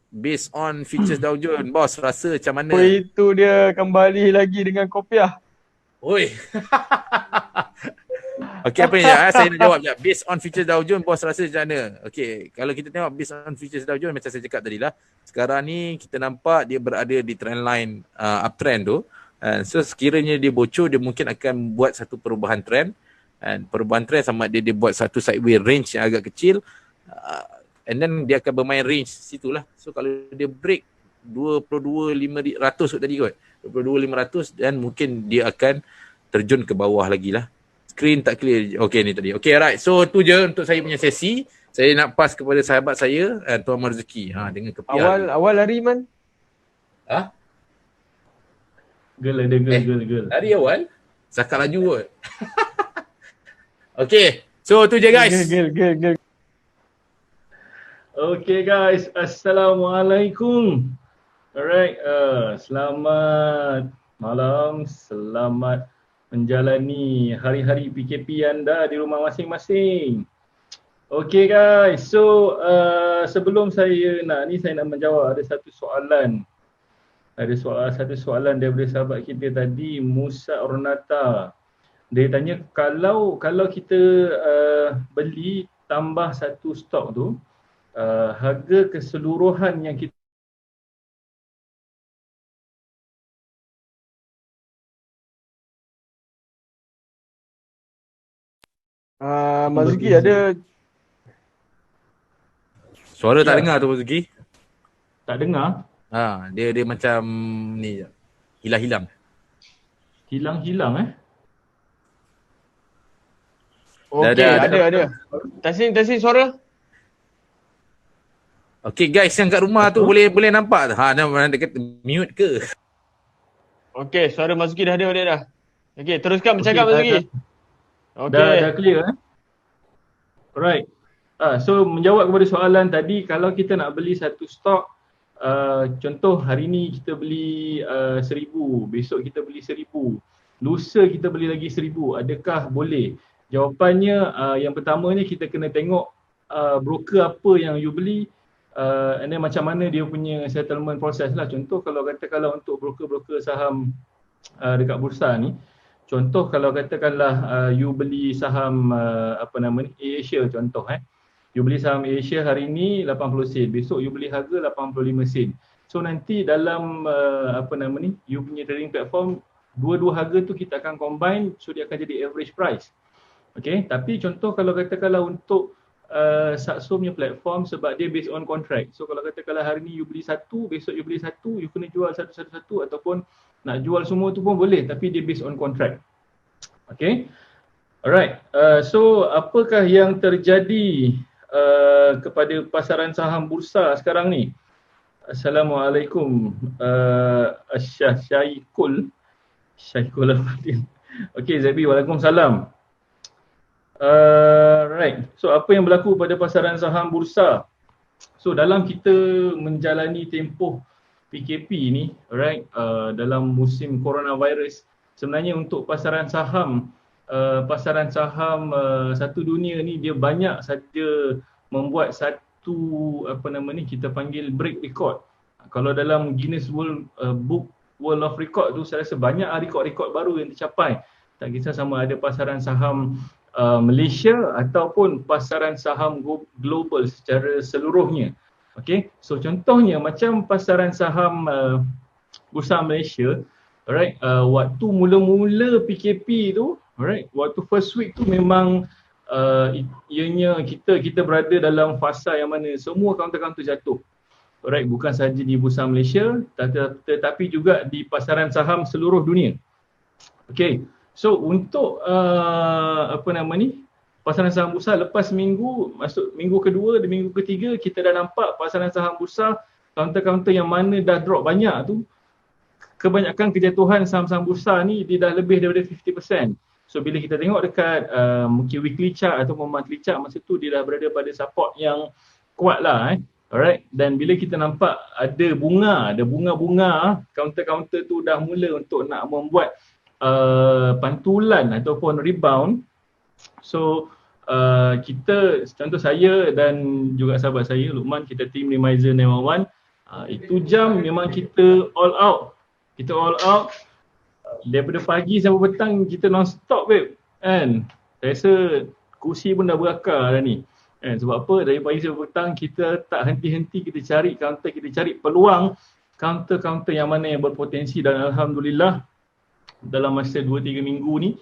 S1: Based on features Dow Jones, bos rasa macam mana?
S2: Oh, itu dia kembali lagi dengan kopiah.
S1: Oi. Okey, apa ni? Saya nak jawab je. Based on features Dow Jones, bos rasa macam mana? Okey, kalau kita tengok based on features Dow Jones, macam saya cakap tadi lah, sekarang ni kita nampak dia berada di trend line uptrend tu. So sekiranya dia bocor, dia mungkin akan buat satu perubahan trend. Perubahan trend sama dia buat satu sideways range yang agak kecil. And then dia akan bermain range situlah. So kalau dia break 22,500 tadi kot, 22,500, dan mungkin dia akan terjun ke bawah lagi lah. Screen tak clear. Okay ni tadi. Okay, alright. So tu je untuk saya punya sesi. Saya nak pass kepada sahabat saya, Tuan Marzuki. Dengan kepiah.
S2: Awal hari man.
S4: Girl ada girl.
S1: Hari awal? Zakat laju kot. Okay. So tu je guys.
S2: Girl.
S4: Okay guys, Assalamualaikum. Alright, selamat malam, selamat menjalani hari-hari PKP anda di rumah masing-masing. Okay guys, so sebelum saya nak menjawab, ada satu soalan. Satu soalan daripada sahabat kita tadi, Musa Ornata. Dia tanya kalau kita beli tambah satu stok tu, harga keseluruhan yang kita
S2: Mazuki ada
S1: Suara tak
S4: Ya.
S1: dengar tu Zuki.
S4: Tak dengar?
S1: Dia macam ni je. Hilang-hilang.
S4: Hilang-hilang
S2: okey,
S1: dah.
S2: ada. Testing suara.
S1: Okay guys yang kat rumah tu boleh nampak. Dia kata mute ke?
S2: Okey, suara Mazuki dah ada dah. Okey, teruskan bercakap
S4: Okey,
S2: Mazuki.
S4: Dah clear Alright. So menjawab kepada soalan tadi, kalau kita nak beli satu stok, contoh hari ni kita beli 1,000, besok kita beli 1,000, lusa kita beli lagi 1,000, adakah boleh? Jawapannya yang pertamanya kita kena tengok broker apa yang you beli, and then macam mana dia punya settlement process lah. Contoh kalau untuk broker-broker saham dekat bursa ni, contoh kalau katakanlah you beli saham AirAsia contoh you beli saham AirAsia hari ni 80 sen, besok you beli harga 85 sen. So nanti dalam you punya trading platform, dua-dua harga tu kita akan combine, so dia akan jadi average price. Okay, tapi contoh kalau katakanlah untuk Saxo punya platform, sebab dia based on contract. So kalau katakanlah hari ni you beli satu, besok you beli satu, you kena jual satu-satu, ataupun nak jual semua tu pun boleh, tapi dia based on contract. Okay, alright. So apakah yang terjadi kepada pasaran saham bursa sekarang ni? Assalamualaikum Syaikul Al-Fadil. Okay Zabi, waalaikumsalam. Right. So apa yang berlaku pada pasaran saham bursa? So dalam kita menjalani tempoh PKP ni, right, dalam musim coronavirus, sebenarnya untuk pasaran saham satu dunia ni, dia banyak saja membuat satu kita panggil break record. Kalau dalam Guinness Book World of Record tu, saya rasa banyak rekod-rekod baru yang tercapai. Tak kisah sama ada pasaran saham Malaysia ataupun pasaran saham global secara seluruhnya. Okay, so contohnya macam pasaran saham bursa Malaysia, alright, waktu mula-mula PKP tu, alright, waktu first week tu memang ianya kita berada dalam fasa yang mana semua kaunter-kaunter jatuh. Alright, bukan sahaja di bursa Malaysia tetapi juga di pasaran saham seluruh dunia. Okay, so untuk pasaran saham bursa lepas minggu, masuk minggu kedua dan minggu ketiga, kita dah nampak pasaran saham bursa, kaunter-kaunter yang mana dah drop banyak tu, kebanyakan kejatuhan saham-saham bursa ni dia dah lebih daripada 50%. So bila kita tengok dekat mungkin weekly chart ataupun monthly chart, masa tu dia dah berada pada support yang kuat lah alright. Dan bila kita nampak ada bunga-bunga, kaunter-kaunter tu dah mula untuk nak membuat pantulan ataupun rebound. So kita, contoh saya dan juga sahabat saya Luqman, kita team Remizer 911, itu jam memang kita all out. Kita all out daripada pagi sampai petang, kita non-stop babe kan. Saya rasa kursi pun dah berakar dah ni kan. Sebab apa? Dari pagi sampai petang kita tak henti-henti, kita cari counter, kita cari peluang counter-counter yang mana yang berpotensi. Dan Alhamdulillah dalam masa 2-3 minggu ni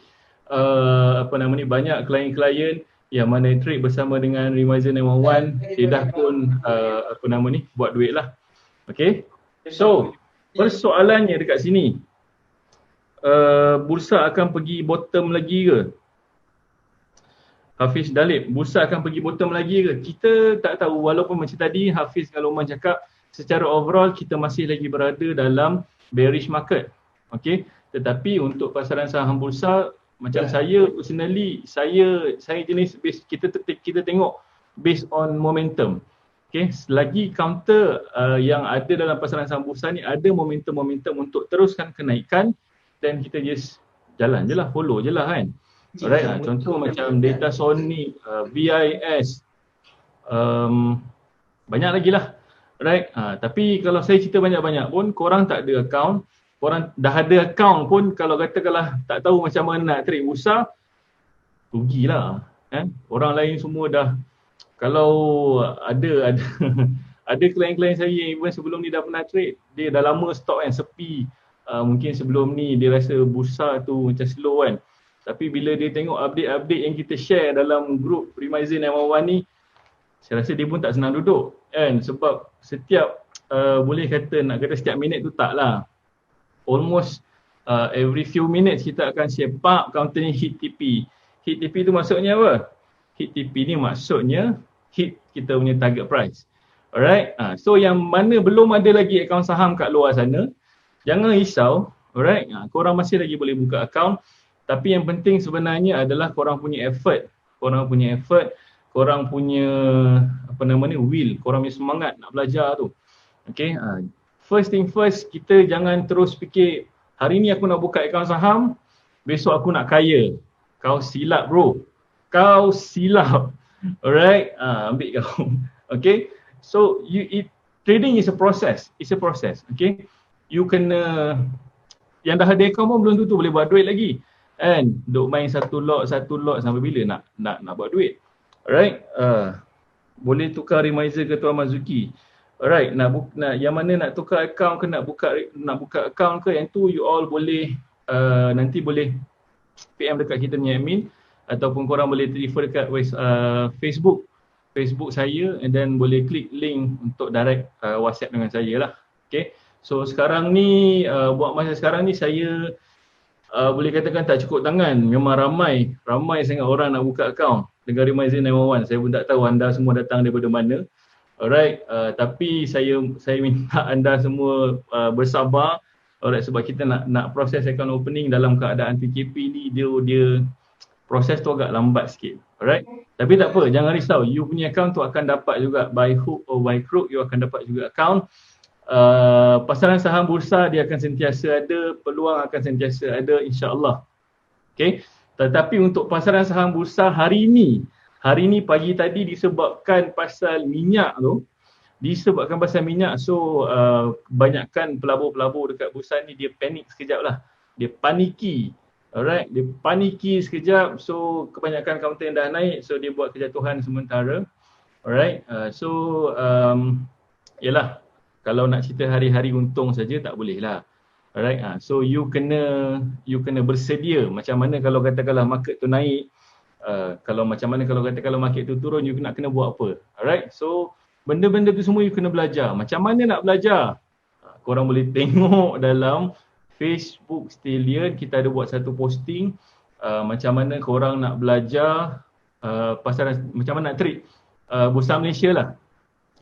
S4: banyak klien-klien yang mana trade bersama dengan Remizer 911, dia dah pun buat duit lah. Okay, so persoalannya dekat sini, bursa akan pergi bottom lagi ke? Hafiz Dalib, bursa akan pergi bottom lagi ke? Kita tak tahu, walaupun macam tadi Hafiz dan Luqman cakap, secara overall kita masih lagi berada dalam bearish market. Okay, tetapi untuk pasaran saham bursa, macam saya personally, saya jenis base, kita tengok based on momentum. Okay, selagi counter yang ada dalam pasaran saham bursa ni ada momentum-momentum untuk teruskan kenaikan, dan kita just jalan je lah, follow je lah kan. Alright, contoh macam Data Sonic, VIS, banyak lagi lah. Right, tapi kalau saya cerita banyak-banyak pun, korang tak ada account, korang dah ada account pun, kalau katakanlah tak tahu macam mana nak trade bursa, rugilah kan. Orang lain semua dah, kalau ada ada klien-klien saya yang even sebelum ni dah pernah trade, dia dah lama stok kan, sepi. Mungkin sebelum ni dia rasa bursa tu macam slow kan. Tapi bila dia tengok update-update yang kita share dalam group Remizer 911 ni, saya rasa dia pun tak senang duduk kan, sebab setiap boleh kata nak kata setiap minit tu tak lah, almost every few minutes kita akan share pak counter ni hit TP. Hit TP tu maksudnya apa? Hit TP ni maksudnya hit kita punya target price. Alright, so yang mana belum ada lagi akaun saham kat luar sana, jangan risau. Alright, korang masih lagi boleh buka akaun. Tapi yang penting sebenarnya adalah korang punya effort. Korang punya will, korang punya semangat nak belajar tu. Okay, first thing first, kita jangan terus fikir hari ni aku nak buka akaun saham, besok aku nak kaya. Kau silap bro. Kau silap. Alright, ambil kau. Okay, so trading is a process. It's a process. Okay, you kena, yang dah ada akaun pun belum tentu boleh buat duit lagi. And duk main satu lot sampai bila nak buat duit. Alright, boleh tukar Remizer ke Tuan Mazuki. Alright, yang mana nak tukar akaun ke nak buka akaun ke, yang tu you all boleh nanti boleh PM dekat kita punya admin, ataupun korang boleh refer dekat Facebook saya, and then boleh klik link untuk direct WhatsApp dengan saya lah. Okay, so sekarang ni buat masa sekarang ni saya boleh katakan tak cukup tangan. Memang ramai sangat orang nak buka akaun dengan Remizer 911. Saya pun tak tahu anda semua datang daripada mana. Alright, tapi saya minta anda semua bersabar. Alright, sebab kita nak proses account opening dalam keadaan PKP ni, dia proses tu agak lambat sikit. Alright, tapi tak apa, jangan risau. You punya account tu akan dapat juga by hook or by crook, you akan dapat juga account. Pasaran saham bursa dia akan sentiasa ada, peluang akan sentiasa ada, insya-Allah. Okay, tetapi untuk pasaran saham bursa hari ni pagi tadi disebabkan pasal minyak, so banyakkan pelabur-pelabur dekat bursa ni dia panik sekejap lah. Dia paniki. Alright, dia paniki sekejap, so kebanyakan kaunter yang dah naik, so dia buat kejatuhan sementara. Alright, yalah, kalau nak cerita hari-hari untung saja tak boleh lah. Alright, so you kena bersedia. Macam mana kalau katakanlah market tu naik, kalau market tu turun, you kena buat apa. Alright, so benda-benda tu semua you kena belajar. Macam mana nak belajar? Korang boleh tengok dalam Facebook Stallion, kita ada buat satu posting macam mana korang nak belajar pasaran, macam mana nak trade bursa Malaysia lah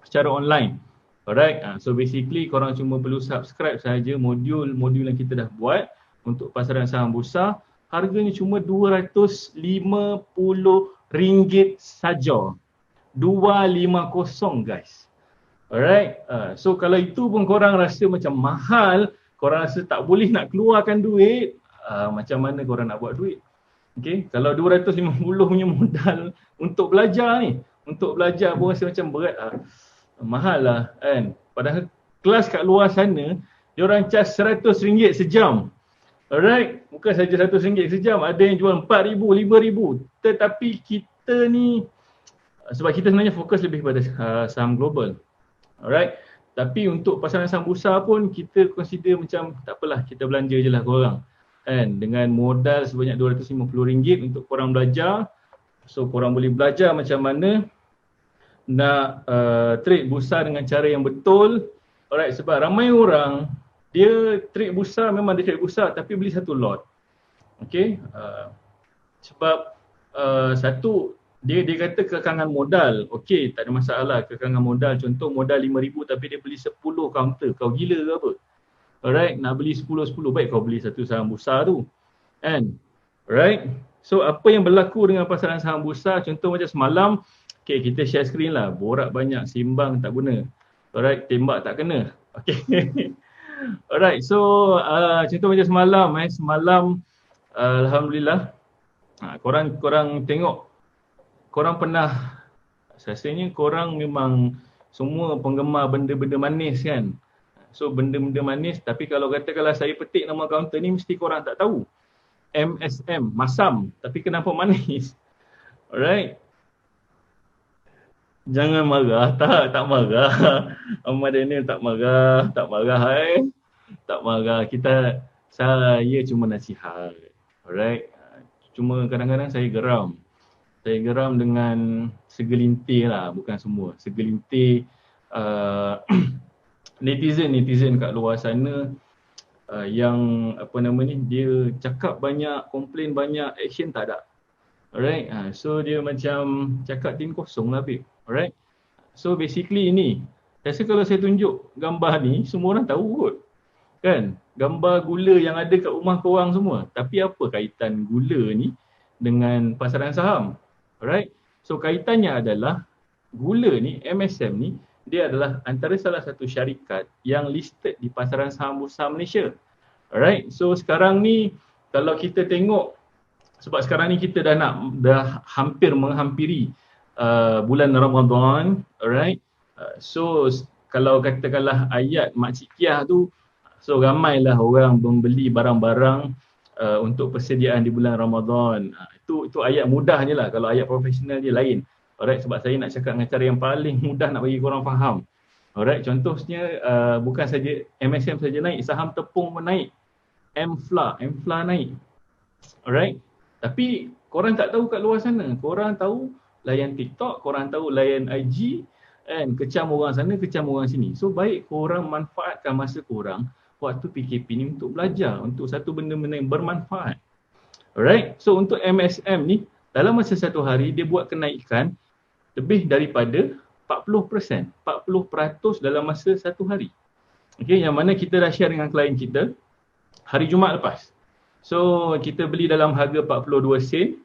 S4: secara online. Alright, so basically korang cuma perlu subscribe sahaja modul yang kita dah buat untuk pasaran saham bursa. Harganya cuma RM250 saja. 250 guys. Alright, so kalau itu pun korang rasa macam mahal, korang rasa tak boleh nak keluarkan duit, macam mana korang nak buat duit? Okay, kalau 250 punya modal untuk belajar ni, untuk belajar pun rasa macam berat lah. Mahal lah kan. Padahal kelas kat luar sana diorang charge RM100 sejam. Alright, bukan saja RM100 sejam, ada yang jual RM4,000, RM5,000. Tetapi kita ni, sebab kita sebenarnya fokus lebih pada saham global. Alright, tapi untuk pasaran saham bursa pun kita consider macam tak apalah, kita belanja je lah korang kan, dengan modal sebanyak RM250 untuk korang belajar. So korang boleh belajar macam mana nak trade bursa dengan cara yang betul. Alright, sebab ramai orang dia trade bursa, memang dia trade bursa tapi beli satu lot. Okay, sebab satu, dia kata kekangan modal. Okay, tak ada masalah kekangan modal. Contoh modal RM5,000 tapi dia beli 10 counter. Kau gila ke apa? Alright, nak beli 10, baik kau beli satu saham bursa tu kan. Alright, so apa yang berlaku dengan pasaran saham bursa, contoh macam semalam, okay, kita share screen lah, borak banyak, simbang tak guna. Alright, tembak tak kena. Okay. Alright, so contoh macam semalam, alhamdulillah, korang tengok, korang pernah, rasanya korang memang semua penggemar benda-benda manis kan. So benda-benda manis, tapi kalau katakanlah saya petik nama kaunter ni, mesti korang tak tahu. MSM, masam, tapi kenapa manis? Alright. Jangan marah, tak marah. Ahmad Daniel tak marah. Tak marah. Saya cuma nasihat. Alright. Cuma kadang-kadang saya geram. Saya geram dengan segelintir lah, bukan semua. Segelintir netizen kat luar sana yang apa nama ni, dia cakap banyak, komplain banyak, action tak ada. Alright, so dia macam cakap tin kosong lah babe. Alright, so basically ini, rasa kalau saya tunjuk gambar ni, semua orang tahu kot. Kan, gambar gula yang ada kat rumah korang semua. Tapi apa kaitan gula ni dengan pasaran saham? Alright, so kaitannya adalah gula ni, MSM ni, dia adalah antara salah satu syarikat yang listed di pasaran saham Bursa Malaysia. Alright, so sekarang ni kalau kita tengok, sebab sekarang ni kita dah hampir menghampiri bulan Ramadan, alright. So kalau katakanlah ayat Makcik Kiah tu, so ramailah orang membeli barang-barang untuk persediaan di bulan Ramadan. Itu ayat mudahnya lah, kalau ayat profesional dia lain. Alright, sebab saya nak cakap dengan cara yang paling mudah nak bagi korang faham. Alright, contohnya bukan saja MSM saja naik, saham tepung pun naik. MFLA naik. Alright. Tapi korang tak tahu kat luar sana. Korang tahu layan TikTok, korang tahu layan IG, kan, kecam orang sana, kecam orang sini. So baik korang manfaatkan masa korang waktu PKP ni untuk belajar, untuk satu benda-benda yang bermanfaat. Alright. So untuk MSM ni, dalam masa satu hari dia buat kenaikan lebih daripada 40%. 40% dalam masa satu hari. Okay, yang mana kita dah share dengan klien kita hari Jumaat lepas. So kita beli dalam harga 42 sen.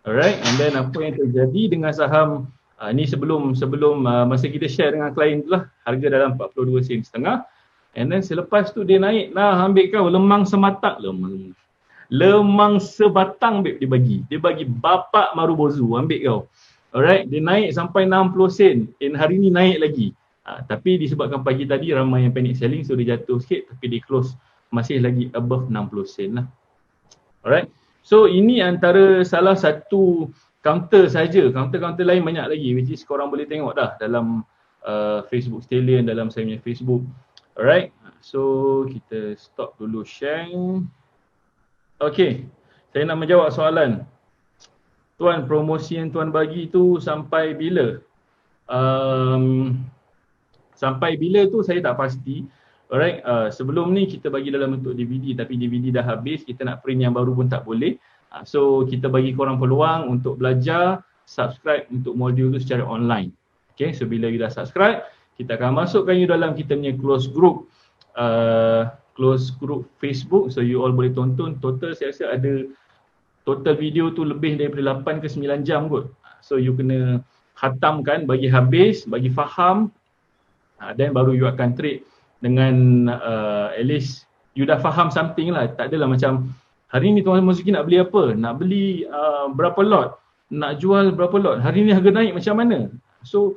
S4: Alright, and then apa yang terjadi dengan saham ni sebelum masa kita share dengan klien tu lah, harga dalam 42 sen setengah. And then selepas tu dia naik, nah ambil kau lemang sematak, lemang sebatang babe dia bagi bapak marubozu, ambil kau. Alright, dia naik sampai 60 sen. And hari ni naik lagi. Tapi disebabkan pagi tadi ramai yang panic selling, so dia jatuh sikit, tapi dia close masih lagi above 60 sen lah. Alright, so ini antara salah satu counter saja. Counter-counter lain banyak lagi, which is korang boleh tengok dah dalam Facebook Stallion, dalam saya punya Facebook. Alright, so kita stop dulu share. Okay, saya nak menjawab soalan. Tuan, promosi yang tuan bagi tu sampai bila? Sampai bila tu saya tak pasti. Alright, sebelum ni kita bagi dalam bentuk DVD, tapi DVD dah habis, kita nak print yang baru pun tak boleh. So kita bagi korang peluang untuk belajar, subscribe untuk modul tu secara online. Okay, so bila you dah subscribe, kita akan masukkan you dalam kita punya close group Facebook. So you all boleh tonton. Total saya rasa ada, total video tu lebih daripada 8 ke 9 jam kot. So you kena khatamkan, bagi habis, bagi faham, dan baru you akan trade dengan at least you dah faham something lah. Tak adalah macam hari ni Tuan Mazuki nak beli apa, nak beli berapa lot, nak jual berapa lot, hari ni harga naik macam mana. So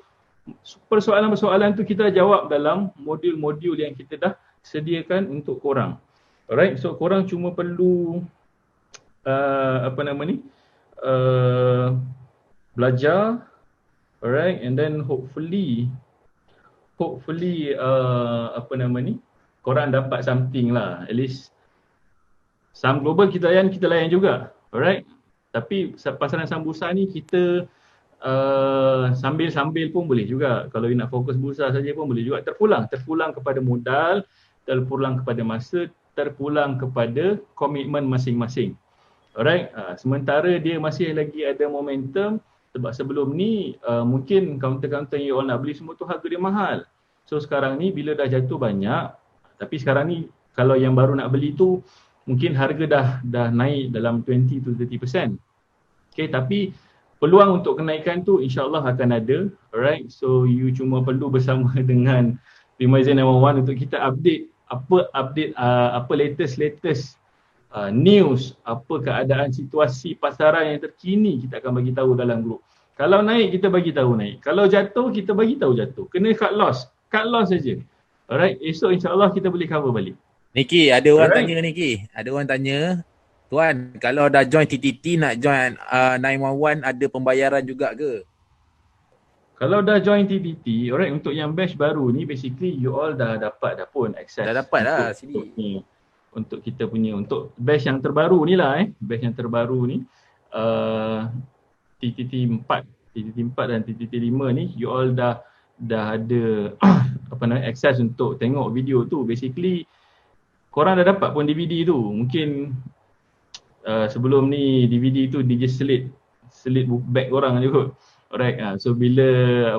S4: persoalan-persoalan tu kita jawab dalam modul-modul yang kita dah sediakan untuk korang. Alright, so korang cuma perlu belajar. Alright, and then hopefully korang dapat something lah. At least saham global kita layan juga. Alright, tapi pasaran saham bursa ni kita sambil-sambil pun boleh juga. Kalau you nak fokus bursa saja pun boleh juga. Terpulang kepada modal, terpulang kepada masa, terpulang kepada komitmen masing-masing. Alright, sementara dia masih lagi ada momentum. Sebab sebelum ni mungkin counter-counter yang you all nak beli semua tu harga dia mahal. So sekarang ni bila dah jatuh banyak, tapi sekarang ni kalau yang baru nak beli tu mungkin harga dah naik dalam 20 to 30%. Okay, tapi peluang untuk kenaikan tu insyaAllah akan ada. Alright, so you cuma perlu bersama dengan Remizen 911 untuk kita update apa latest news, apa keadaan situasi pasaran yang terkini, kita akan bagi tahu dalam grup. Kalau naik kita bagi tahu naik, kalau jatuh kita bagi tahu jatuh. Kena cut loss saja. Alright, esok insya-Allah kita boleh cover balik.
S1: Niki, ada orang tanya Niki, ada orang tanya, Tuan, kalau dah join TTT nak join 911 ada pembayaran juga ke?
S4: Kalau dah join TTT, alright, untuk yang batch baru ni basically you all dah dapat dah pun access.
S1: Dah dapat dah sini.
S4: Untuk kita punya, untuk batch yang terbaru ni lah batch yang terbaru ni, TTT4 dan TTT5 ni you all dah ada access untuk tengok video tu. Basically korang dah dapat pun DVD tu. Mungkin sebelum ni DVD tu DJ selit book bag korang je kot. Alright, so bila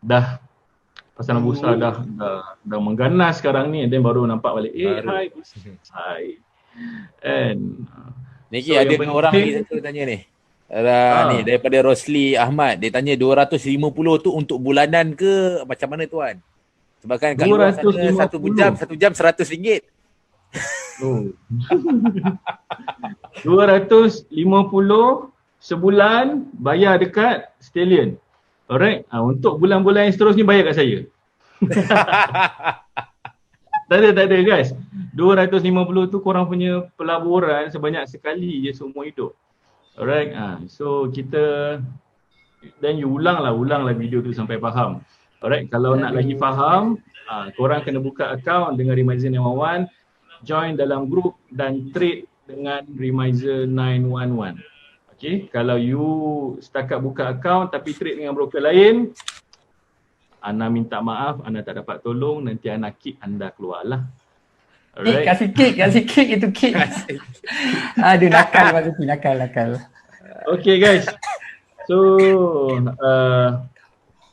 S4: dah pasaran bursa dah mengganas sekarang ni, then baru nampak balik hi. And
S1: Ni
S4: so
S1: ada
S4: yang
S1: dua orang
S4: penting-
S1: lagi satu tanya ni. Ni daripada Rosli Ahmad, dia tanya 250 tu untuk bulanan ke macam mana tuan? Sebab kan kat luar sana
S4: 250.
S1: satu jam RM100.
S4: Oh. 250 sebulan bayar dekat Stallion. Alright, untuk bulan-bulan yang seterusnya bayar kat saya. Tak ada guys. 250 tu korang punya pelaburan sebanyak sekali je seumur hidup. Alright, so kita dan you ulanglah video tu sampai faham. Alright, kalau nak lagi faham, korang kena buka account dengan Remizer 911, join dalam group dan trade dengan Remizer 911. Okay, kalau you setakat buka account tapi trade dengan broker lain, Ana minta maaf, Ana tak dapat tolong, nanti Ana kick anda keluar lah.
S3: Kick, kasih kick itu kick. Aduh, nakal Mas Zuki, nakal.
S4: Okay guys, so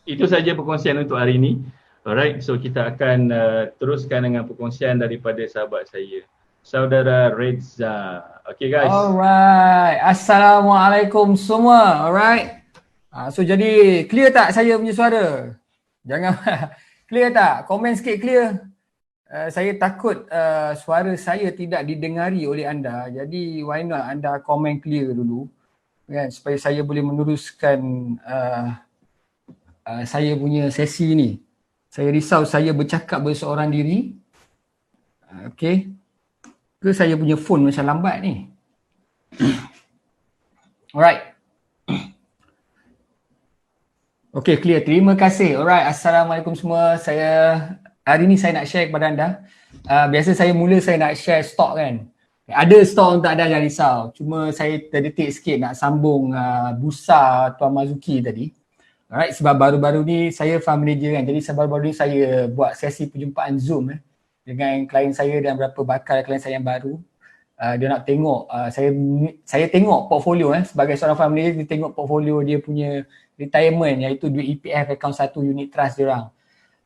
S4: itu saja perkongsian untuk hari ini. Alright, so kita akan teruskan dengan perkongsian daripada sahabat saya, Saudara Reza. Okay guys.
S3: Alright, Assalamualaikum semua. Alright. So jadi clear tak saya punya suara? Jangan clear tak? Komen sikit clear. Saya takut suara saya tidak didengari oleh anda. Jadi why not anda komen clear dulu, kan, supaya saya boleh meneruskan saya punya sesi ni. Saya risau saya bercakap berseorang diri. Okay. Ke saya punya phone macam lambat ni? Alright. Okay, clear. Terima kasih. Alright, Assalamualaikum semua. Hari ni saya nak share kepada anda. Biasa saya nak share stok kan. Ada stok untuk anda, jangan risau. Cuma saya terdetik sikit nak sambung bursa Tuan Mazuki tadi. Alright, sebab baru-baru ni saya farm manager kan. Jadi baru-baru ni saya buat sesi perjumpaan Zoom dengan klien saya dan beberapa bakal klien saya yang baru. Dia nak tengok, saya tengok portfolio sebagai seorang farm manager, dia tengok portfolio dia punya retirement, iaitu duit EPF account 1 unit trust diorang.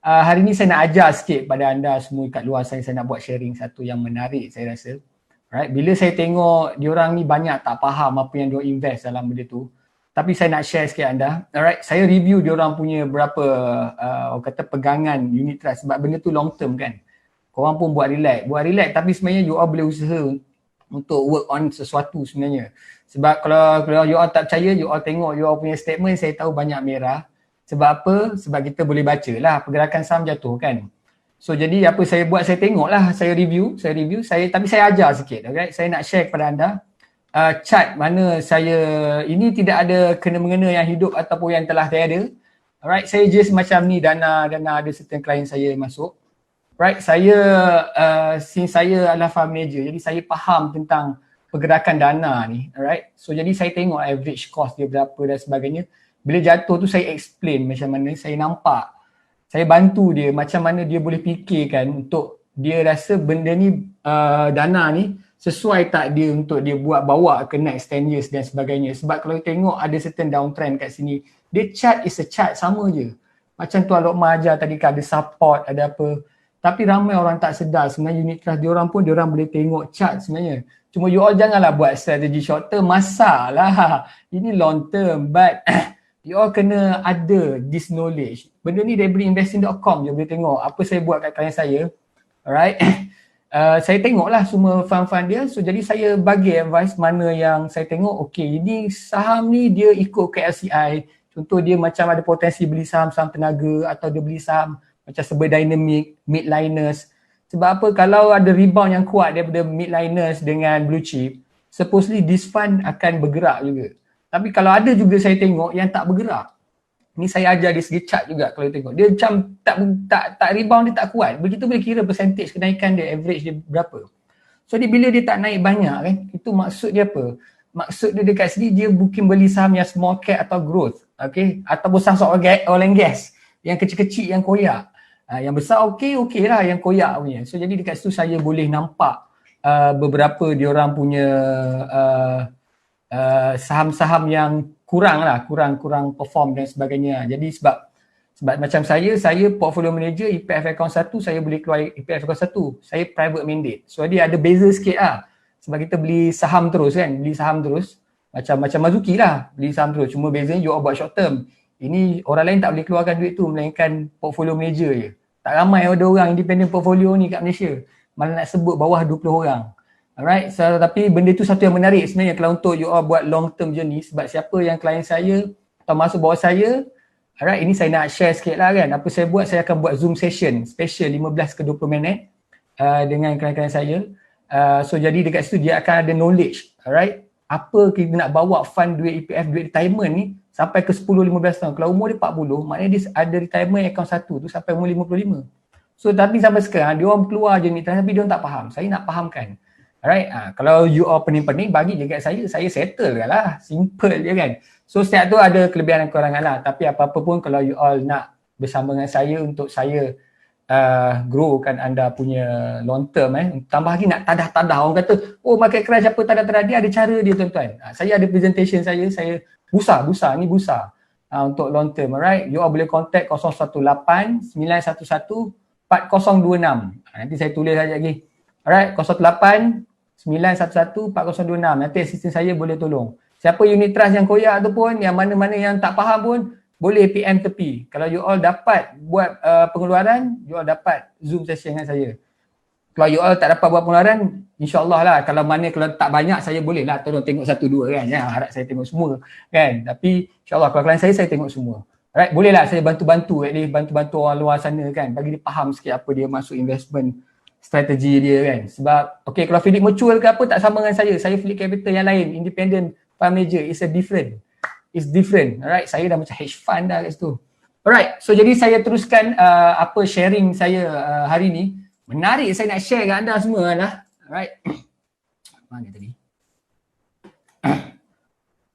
S3: Hari ni saya nak ajar sikit pada anda semua kat luar saya nak buat sharing satu yang menarik saya rasa. Alright, bila saya tengok diorang ni banyak tak faham apa yang diorang invest dalam benda tu. Tapi saya nak share sikit anda. Alright, saya review diorang punya berapa pegangan unit trust sebab benda tu long term kan. Korang pun buat relax tapi sebenarnya you all boleh usaha untuk work on sesuatu sebenarnya. Sebab kalau you all tak percaya, you all tengok you all punya statement, saya tahu banyak merah. Sebab apa? Sebab kita boleh baca lah pergerakan saham jatuh kan. So jadi apa saya buat, saya tengok lah, saya review, tapi saya ajar sikit. Okay? Saya nak share kepada anda chart mana saya, ini tidak ada kena-mengena yang hidup ataupun yang telah tiada. Alright, saya just macam ni dana ada certain klien saya masuk. Right, since saya adalah farm manager, jadi saya faham tentang pergerakan dana ni. Alright, so jadi saya tengok average cost dia berapa dan sebagainya. Bila jatuh tu saya explain macam mana, saya nampak, saya bantu dia macam mana dia boleh fikirkan untuk dia rasa benda ni, dana ni sesuai tak dia untuk dia bawa ke next 10 years dan sebagainya. Sebab kalau tengok ada certain downtrend kat sini, dia chart is a chart sama je. Macam Tuan Lokman ajar tadi kan, ada support, ada apa. Tapi ramai orang tak sedar sebenarnya unit trust diorang pun diorang boleh tengok chart sebenarnya. Cuma you all janganlah buat strategi short term, masalah. Ini long term, but you all kena ada this knowledge. Benda ni daripada investing.com je boleh tengok apa saya buat kat klien saya. Alright. Saya tengoklah semua fund-fund dia. So jadi saya bagi advice mana yang saya tengok, okay ini saham ni dia ikut ke LCI. Contoh dia macam ada potensi beli saham-saham tenaga atau dia beli saham macam Serba Dynamic, Midliners. Sebab apa? Kalau ada rebound yang kuat daripada Midliners dengan Blue Chip, supposedly this fund akan bergerak juga. Tapi kalau ada juga saya tengok yang tak bergerak. Ni saya ajar dia segi chart juga kalau tengok. Dia macam tak rebound, dia tak kuat. Begitu boleh kira percentage kenaikan dia, average dia berapa. So bila dia tak naik banyak kan, itu maksud dia apa? maksud dia dekat sini dia mungkin beli saham yang small cap atau growth, okay, ataupun saham oil and gas yang kecil-kecil yang koyak. Yang besar okey lah yang koyak punya. So jadi dekat situ saya boleh nampak beberapa diorang punya saham-saham yang kurang perform dan sebagainya. Jadi sebab macam saya portfolio manager EPF account 1, saya boleh keluar EPF account 1. Saya private mandate. So dia ada beza sikit lah. Sebab kita beli saham terus kan, macam Mazuki lah, beli saham terus. Cuma bezanya you all buat short term. Ini orang lain tak boleh keluarkan duit tu melainkan portfolio manager je. Tak ramai ada orang independent portfolio ni kat Malaysia. Malah nak sebut bawah 20 orang. Alright, so, tapi benda tu satu yang menarik sebenarnya kalau untuk you all buat long term journey. Sebab siapa yang klien saya atau masuk bawah saya, alright, ini saya nak share sikit lah kan. Apa saya buat, saya akan buat Zoom session special 15 ke 20 minit dengan klien-klien saya. So jadi dekat situ dia akan ada knowledge, alright. Apa kita nak bawa fund duit EPF, duit retirement ni sampai ke 10-15 tahun. Kalau umur dia 40, maknanya dia ada retirement account 1 tu sampai umur 55. So tapi sampai sekarang dia orang keluar je ni tapi dia orang tak faham. Saya nak fahamkan. Alright, kalau you all pening-pening bagi je kat saya settle lah. Simple je kan. So setiap tu ada kelebihan dan kekurangan lah. Tapi apa-apa pun kalau you all nak bersama dengan saya untuk saya growkan anda punya long term tambah lagi nak tadah-tadah. Orang kata, oh market crash apa tadah-tadah, dia ada cara dia tuan-tuan. Saya ada presentation saya busa untuk long term, alright. You all boleh contact 018 911 4026. Nanti saya tulis saja lagi. Alright, 08 911 4026. Nanti assistant saya boleh tolong. Siapa unit trust yang koyak tu pun, yang mana-mana yang tak faham pun, boleh PM tepi. Kalau you all dapat buat pengeluaran, you all dapat Zoom session dengan saya. Kalau you all tak dapat buat pengeluaran, insyaAllah lah. Kalau tak banyak, saya boleh lah tolong tengok 1-2 kan. Jangan harap saya tengok semua kan. Tapi insyaAllah kalau klien saya tengok semua. Alright, boleh lah saya bantu-bantu. Bantu-bantu orang luar sana kan. Bagi dia faham sikit apa dia masuk investment strategi dia kan. Sebab okay, kalau Philip Mutual ke apa tak sama dengan saya. Saya Philip Capital yang lain. Independent fund manager. It's different. Alright, saya dah macam hedge fund dah kat situ. Alright, so jadi saya teruskan apa sharing saya hari ni. Menarik saya nak share kat anda semua lah. Alright. Mana tadi?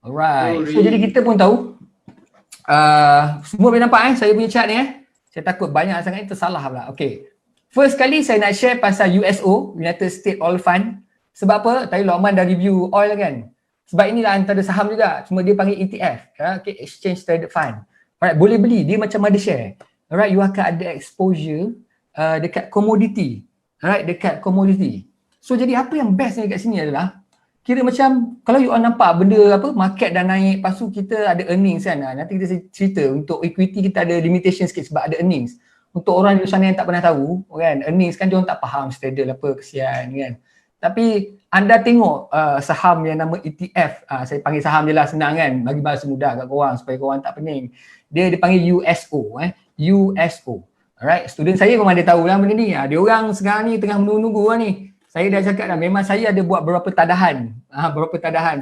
S3: Alright, so jadi kita pun tahu semua boleh nampak saya punya chart ni Saya takut banyak sangat tersalah pula. Okay. First kali saya nak share pasal USO, United States Oil Fund. Sebab apa? Tadi Lokman dah review oil kan. Sebab inilah antara saham juga. Cuma dia panggil ETF. Okay, Exchange Traded Fund. Alright, boleh beli. Dia macam ada share. Alright, you akan ada exposure dekat komoditi. Alright, dekat komoditi. So jadi apa yang best dekat sini adalah kira macam kalau you all nampak benda apa market dah naik, lepas tu kita ada earnings kan. Nanti kita cerita untuk equity kita ada limitation sikit sebab ada earnings. Untuk orang di sana yang tak pernah tahu kan, earnings kan dia orang tak faham straddle apa kesian kan. Tapi anda tengok saham yang nama ETF, saya panggil saham je lah senang kan, bagi bahasa mudah kat korang supaya korang tak pening. Dia dipanggil USO, USO. Alright, student saya memang dia tahu lah benda ni. Dia orang sekarang ni tengah menunggu lah ni. Saya dah cakap dah, memang saya ada buat beberapa tadahan.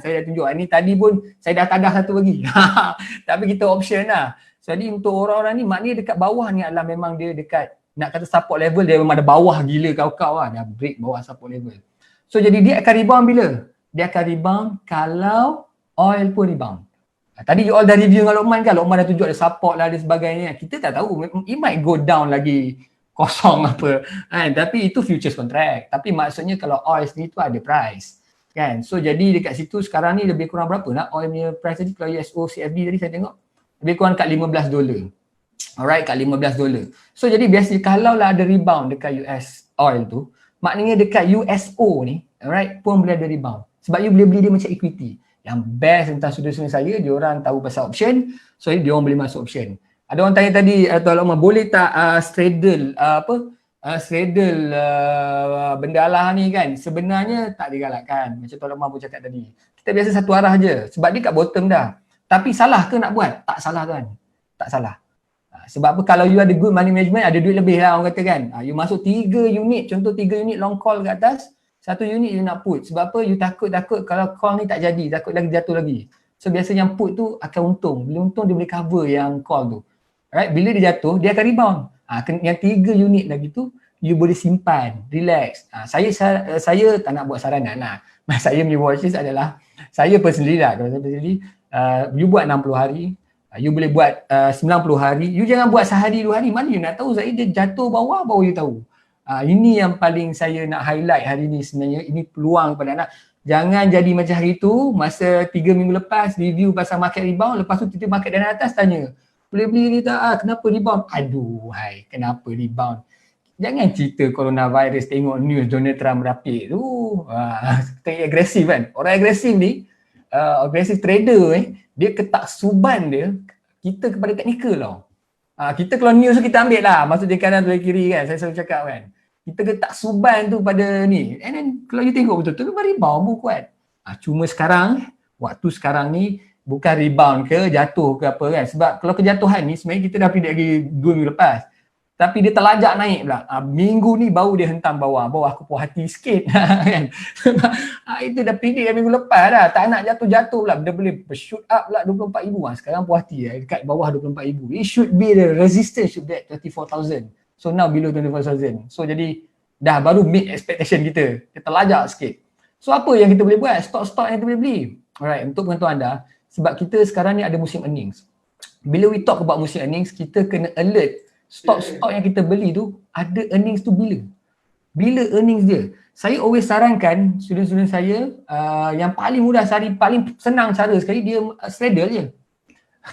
S3: Saya dah tunjuk. Ni tadi pun saya dah tadah satu lagi. Tapi kita option lah. Jadi untuk orang-orang ni maknanya dekat bawah ni adalah memang dia dekat nak kata support level dia memang ada bawah gila kau-kau lah. Dah break bawah support level. So jadi dia akan rebound bila? Dia akan rebound kalau oil pun rebound. Tadi you all dah review dengan Lokman kan? Lokman dah tunjuk ada support lah dan sebagainya. Kita tak tahu. It might go down lagi kosong apa. Kan? Tapi itu futures contract. Tapi maksudnya kalau oil ni tu ada price. Kan? So jadi dekat situ sekarang ni lebih kurang berapa nak oil punya price tadi? Kalau USO CFD tadi saya tengok. Lebih kurang kat $15. Alright, kat $15. So jadi biasanya kalau lah ada rebound dekat US oil tu, maknanya dekat USO ni, alright, pun boleh ada rebound. Sebab you boleh beli dia macam equity. Yang best tentang sudut-sudut saya, dia orang tahu pasal option, so dia orang boleh masuk option. Ada orang tanya tadi, Tuan Lokman, boleh tak straddle benda Allah ni kan? Sebenarnya tak digalakkan. Macam Tuan Lokman pun cakap tadi. Kita biasa satu arah je. Sebab dia kat bottom dah. Tapi salah ke nak buat? Tak salah kan? Tak salah. Sebab apa? Kalau you ada good money management, ada duit lebih lah orang kata kan. You masuk 3 unit, contoh 3 unit long call kat atas, 1 unit you nak put. Sebab apa? You takut kalau call ni tak jadi, takut lagi jatuh lagi. So biasa yang put tu akan untung. Bila untung dia boleh cover yang call tu. Alright, bila dia jatuh, dia akan rebound. Yang 3 unit lagi tu, you boleh simpan, relax. Saya tak nak buat saranan lah. Saya punya watchlist adalah, saya personally lah, kalau saya personally, you buat 60 hari, you boleh buat 90 hari, you jangan buat sehari 2 hari, mana you nak tahu saya dia jatuh bawah, baru you tahu. Ini yang paling saya nak highlight hari ni sebenarnya, ini peluang kepada anak. Jangan jadi macam hari tu, masa 3 minggu lepas review pasal market rebound, lepas tu tiba market dan atas tanya, boleh beli ni tak? Kenapa rebound? Aduh, hai, kenapa rebound? Jangan cerita coronavirus, tengok news Donald Trump rapid tu. Agresif kan. Orang agresif ni, agresif trader dia ketaksuban dia, kita kepada teknikal tau. Kita kalau news tu kita ambil lah, maksud dia kanan tu kiri kan, saya selalu cakap kan. Kita ketaksuban tu pada ni. And then kalau you tengok betul-betul, rebound pun kuat. Cuma sekarang, waktu sekarang ni, bukan rebound ke, jatuh ke apa kan. Sebab kalau kejatuhan ni sebenarnya kita dah predict lagi 2 minggu lepas. Tapi dia terlajak naik pula. Minggu ni baru dia hentam bawah aku puas hati sikit kan. Itu dah predict dah minggu lepas dah. Tak nak jatuh-jatuh pula. Dia boleh shoot up pula 24,000. Sekarang puas hati dekat bawah 24,000. It should be the resistance should be at 24,000. So now below 24,000. So jadi dah baru meet expectation kita. Dia terlajak sikit. So apa yang kita boleh buat? Stok-stok yang kita boleh beli. Alright, untuk penonton anda, sebab kita sekarang ni ada musim earnings. Bila we talk about musim earnings, kita kena alert stok-stok yang kita beli tu ada earnings tu bila? Bila earnings dia? Saya always sarankan student-student saya yang paling mudah paling senang cara sekali dia straddle je.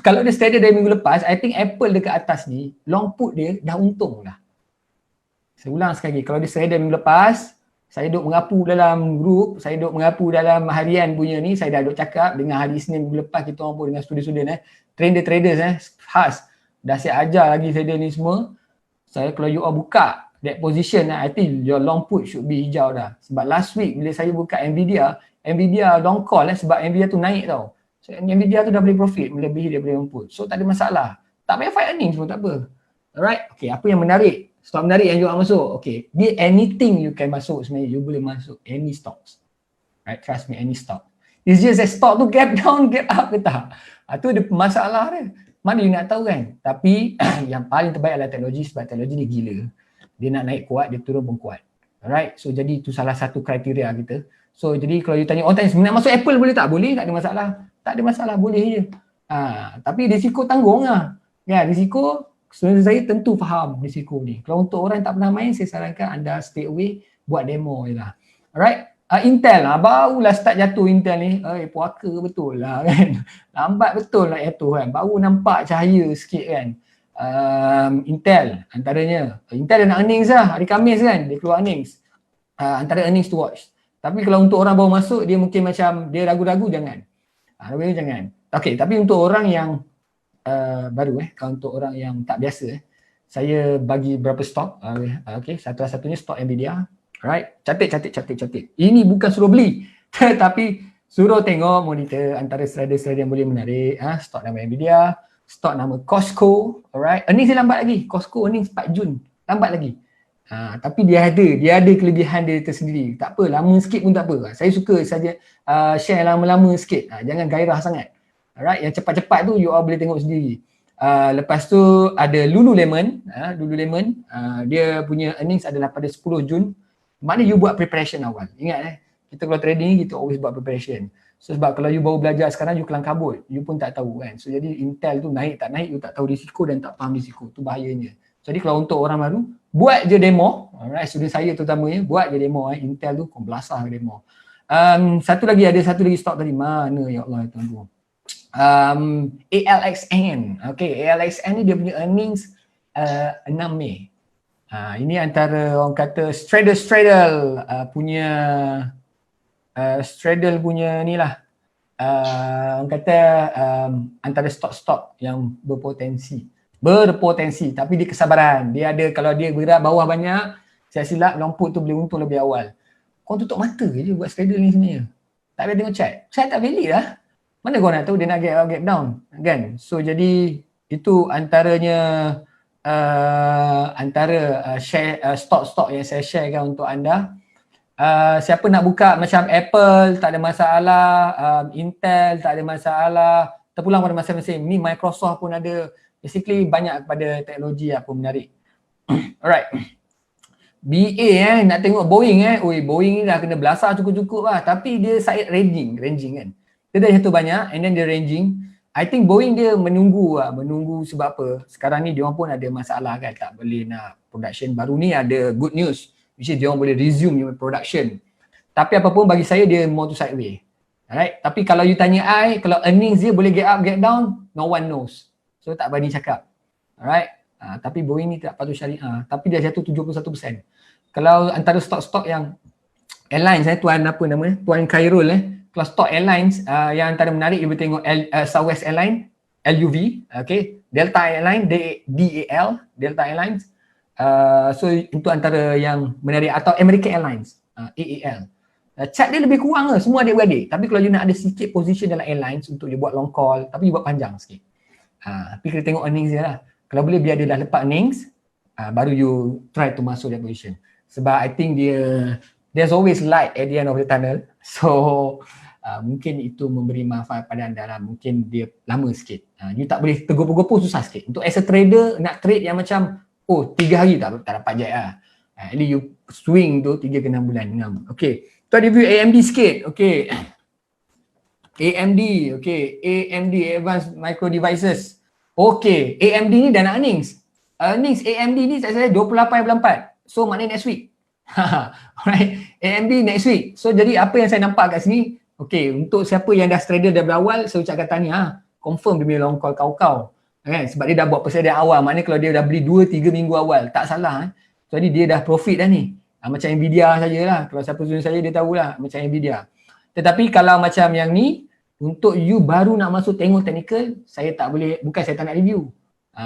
S3: Kalau dia straddle dari minggu lepas, I think Apple dekat atas ni long put dia dah untung dah. Saya ulang sekali lagi, kalau dia straddle minggu lepas, saya duk mengapu dalam grup, saya duk mengapu dalam harian punya ni, saya dah duk cakap dengan hari Isnin minggu lepas kita orang pun dengan student-student traders khas. Dah saya ajar lagi trader ni semua. Saya kalau you all buka that position, I think your long put should be hijau dah. Sebab last week bila saya buka Nvidia long call sebab Nvidia tu naik tau. So Nvidia tu dah boleh profit melebihi daripada long put. So tak ada masalah. Tak payah fight earnings pun tak apa. Alright, okay, apa yang menarik? Stock menarik yang you all masuk. Okay, dia anything you can masuk sebenarnya. You boleh masuk any stocks. Right, trust me, any stock. It's just that stock tu gap down, gap up ke tak? Tu ada masalah dia. Mana you nak tahu kan? Tapi yang paling terbaik adalah teknologi sebab teknologi ni gila. Dia nak naik kuat, dia turun pun kuat. Alright, so jadi itu salah satu kriteria kita. So jadi kalau you tanya, tanya nak masuk Apple boleh tak? Boleh, tak ada masalah. Tak ada masalah, boleh je. Tapi risiko tanggung lah. Ya, risiko, student saya tentu faham risiko ni. Kalau untuk orang yang tak pernah main, saya sarankan anda stay away, buat demo je lah. Alright. Intel lah, barulah start jatuh Intel ni. Puaka betul lah kan. Lambat betul lah jatuh kan. Baru nampak cahaya sikit kan. Intel antaranya. Intel dah nak earnings lah, hari Khamis kan. Dia keluar earnings. Antara earnings to watch. Tapi kalau untuk orang baru masuk, dia mungkin macam, dia ragu-ragu jangan. Ragu-ragu jangan. Okay, tapi untuk orang yang baru kalau untuk orang yang tak biasa, saya bagi berapa stok. Okay, satu-satunya stok Nvidia. Alright, catat. Ini bukan suruh beli, tapi suruh tengok monitor antara trader-trader yang boleh menarik. Stok nama Nvidia, stok nama Costco. Alright, earnings dia lambat lagi. Costco earnings 4 Jun, lambat lagi. Tapi dia ada kelebihan dia tersendiri. Tak apa, lama sikit pun tak apa. Saya suka saja share lama-lama sikit. Jangan gairah sangat. Alright, yang cepat-cepat tu you all boleh tengok sendiri. Lepas tu ada Lululemon. Lululemon, dia punya earnings adalah pada 10 Jun. Mana you buat preparation awal. Ingat kita kalau trading kita always buat preparation. So sebab kalau you baru belajar sekarang you kelang kabut, you pun tak tahu kan. So jadi Intel tu naik tak naik you tak tahu risiko dan tak faham risiko. Tu bahayanya. Jadi kalau untuk orang baru, buat je demo. Alright, student saya terutamanya, buat je demo. Intel tu kau belasah demo. Satu lagi stok tadi. Mana ya Allah tunggu. ALXN. Okay, ALXN ni dia punya earnings 6 Mei. Ini antara orang kata straddle punya straddle punya ni lah. Orang kata antara stok-stok yang berpotensi tapi dia kesabaran. Dia ada, kalau dia bergerak bawah banyak, saya silap long put tu boleh untung lebih awal. Kau tutup mata je buat straddle ni sebenarnya. Tak payah tengok chart. Chart tak valid lah. Mana kau nak tahu dia nak gap down kan? So jadi itu antaranya share stok-stok yang saya sharekan untuk anda. Siapa nak buka macam Apple tak ada masalah, Intel tak ada masalah, terpulang pada masing-masing. Ni Microsoft pun ada. Basically banyak kepada teknologi apa menarik. Alright. BA nak tengok Boeing oi Boeing ni dah kena belasah cukup-cukup lah, tapi dia side ranging kan. Dia dah jatuh banyak and then dia ranging. I think Boeing dia menunggu sebab apa? Sekarang ni diorang pun ada masalah kan, tak boleh nak production. Baru ni ada good news which is diorang boleh resume your production. Tapi apapun bagi saya dia more to sideway. Alright, tapi kalau you tanya kalau earnings dia boleh get up get down, no one knows. So tak berani cakap. Alright. Tapi Boeing ni tak patut syariah, tapi dia jatuh 71%. Kalau antara stok-stok yang airlines Tuan apa nama Tuan Khairul kalau stok airlines yang antara menarik you boleh tengok Southwest Airlines, LUV, okay, Delta Airlines, DAL, Delta Airlines. So itu antara yang menarik, atau American Airlines, AAL. Chart dia lebih kurang semua adik-beradik. Tapi kalau you nak ada sikit position dalam airlines untuk you buat long call, tapi you buat panjang sikit. Tapi kena tengok earnings dia lah. Kalau boleh biar dia dah lepas earnings, baru you try to masuk that position. Sebab I think there's always light at the end of the tunnel. So mungkin itu memberi manfaat pada anda lah. Mungkin dia lama sikit. You tak boleh tegur-tegur susah sikit. Untuk as a trader nak trade yang macam 3 hari tak dapat jet lah. At least you swing tu 3 ke 6 bulan. Okay. Kita review AMD sikit. Okay. AMD. Okay. AMD Advanced Micro Devices. Okay. AMD ni dah nak earnings. Earnings AMD ni saya 28.4. So maknanya next week. Alright. AMD next week. So jadi apa yang saya nampak kat sini, okay, untuk siapa yang dah trader dari awal, saya ucapkan tahniah. Confirm dia punya long call kau-kau. Kan? Sebab dia dah buat persediaan awal. Maknanya kalau dia dah beli 2-3 minggu awal, tak salah. Jadi dia dah profit dah ni. Macam Nvidia sajalah. Kalau siapa student saya dia tahulah macam Nvidia. Tetapi kalau macam yang ni, untuk you baru nak masuk tengok technical, saya tak boleh, bukan saya tak nak review.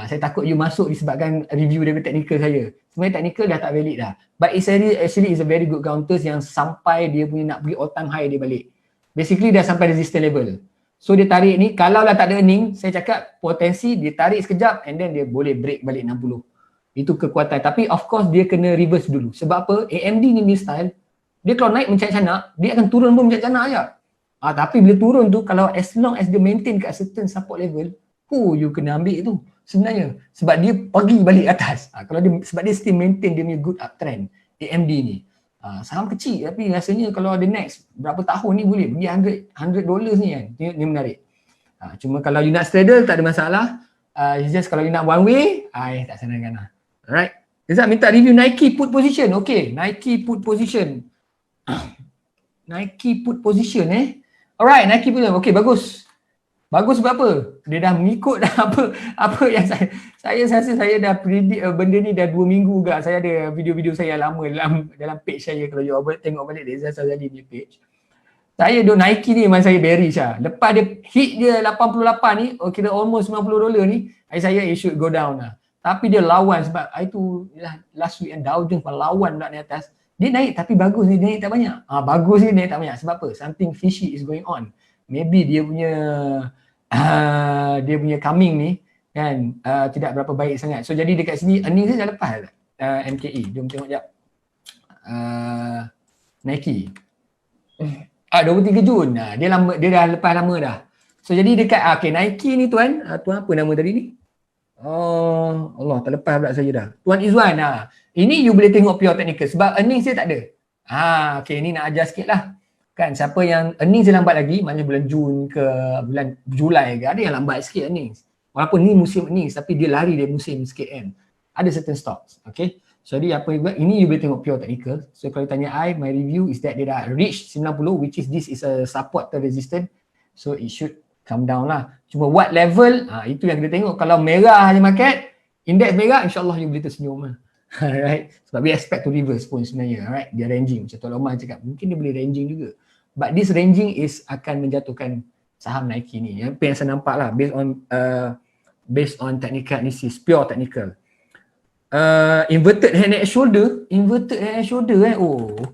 S3: Saya takut you masuk disebabkan review daripada technical saya. Sebenarnya technical dah tak valid dah. But actually is a very good counters yang sampai dia punya nak pergi all time high dia balik. Basically dah sampai resistance level. So dia tarik ni, kalau dah tak ada earning, saya cakap potensi dia tarik sekejap and then dia boleh break balik 60. Itu kekuatan. Tapi of course dia kena reverse dulu. Sebab apa? AMD ni style, dia kalau naik mencak-canak, dia akan turun pun mencak-canak je. Tapi bila turun tu, kalau as long as dia maintain kat certain support level, you kena ambil tu sebenarnya. Sebab dia pergi balik atas. Kalau dia, sebab dia still maintain dia punya good uptrend, AMD ni. Saham kecil tapi rasanya kalau ada next berapa tahun ni boleh pergi $100 ni kan. Ni menarik. Cuma kalau you nak straddle tak ada masalah. It's just kalau you nak one way, tak senang lah. Alright. Izzat minta review Nike put position. Okay, Nike put position. Nike put position Alright, Nike put. Okay, bagus. Bagus sebab apa? Dia dah mengikut dah apa yang saya rasa saya dah predict benda ni dah 2 minggu juga. Saya ada video-video saya lama dalam page saya. Kalau you tengok balik Reza Sazali punya page. Saya Nike ni memang saya bearish lah. Lepas dia hit dia 88 ni, kira almost $90 ni, saya it should go down lah. Tapi dia lawan sebab itu last week Dow Jones lawan pula ni atas. Dia naik tapi bagus ni, dia naik tak banyak. Bagus ni naik tak banyak. Sebab apa? Something fishy is going on. Maybe dia punya coming ni kan tidak berapa baik sangat. So jadi dekat sini earnings dia dah lepas MKE. Jom tengok sekejap. Nike. 23 Jun. Dia dah lepas lama dah. So jadi dekat Nike ni tuan apa nama tadi ni? Allah tak lepas pula saya dah. Tuan Izwan. Ini you boleh tengok pure technical sebab earnings dia tak ada. Ni nak ajar sikit lah. Kan siapa yang earnings dia lambat lagi, maknanya bulan Jun ke bulan Julai ke, ada yang lambat sikit earnings. Walaupun ni musim earnings tapi dia lari dari musim sikit kan. Ada certain stocks. Okay. So jadi apa you buat, ini you boleh tengok pure technical. So kalau tanya my review is that dia dah reach 90 which is this is a support to resistance. So it should come down lah. Cuma what level, itu yang kita tengok. Kalau merah je market, index merah, insyaAllah you boleh tersenyum lah. Alright. Sebab we expect to reverse pun sebenarnya. Alright. Dia ranging. Macam Tuan Omar cakap, mungkin dia boleh ranging juga. But this ranging is akan menjatuhkan saham Nike ni. Apa yang saya nampak lah based on technical analysis, pure technical. Inverted hand and shoulder.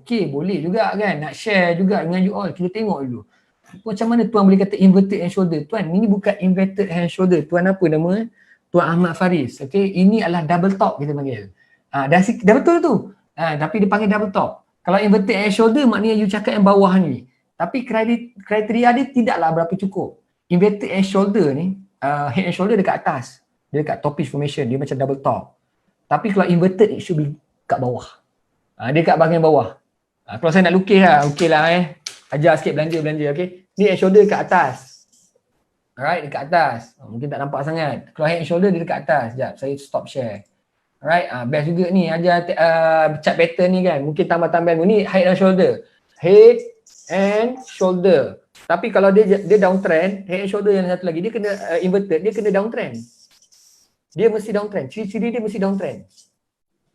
S3: Okay, boleh juga kan. Nak share juga dengan you all. Kita tengok dulu. Macam mana tuan boleh kata inverted hand shoulder? Tuan, ini bukan inverted hand shoulder. Tuan apa nama? Tuan Ahmad Faris. Okay, ini adalah double top kita panggil. Dah betul tu. Tapi dia panggil double top. Kalau inverted hand shoulder maknanya you cakap yang bawah ni. Tapi kriteria dia tidaklah berapa cukup. Inverted hand shoulder ni, head and shoulder dekat atas. Dia dekat topish formation. Dia macam double top. Tapi kalau inverted, it should be kat bawah. Dia kat bahagian bawah. Kalau saya nak lukis lah, okey lah ajar sikit belanja, okey. Ni head shoulder kat atas. Alright, dekat atas. Mungkin tak nampak sangat. Kalau head and shoulder dia dekat atas. Sekejap, saya stop share. Alright, best juga ni ajar chart pattern ni kan. Mungkin tambah-tambahan ni head and shoulder. Head and shoulder. Tapi kalau dia downtrend, head and shoulder yang satu lagi, dia kena inverted, dia kena downtrend. Dia mesti downtrend. Ciri-ciri dia mesti downtrend.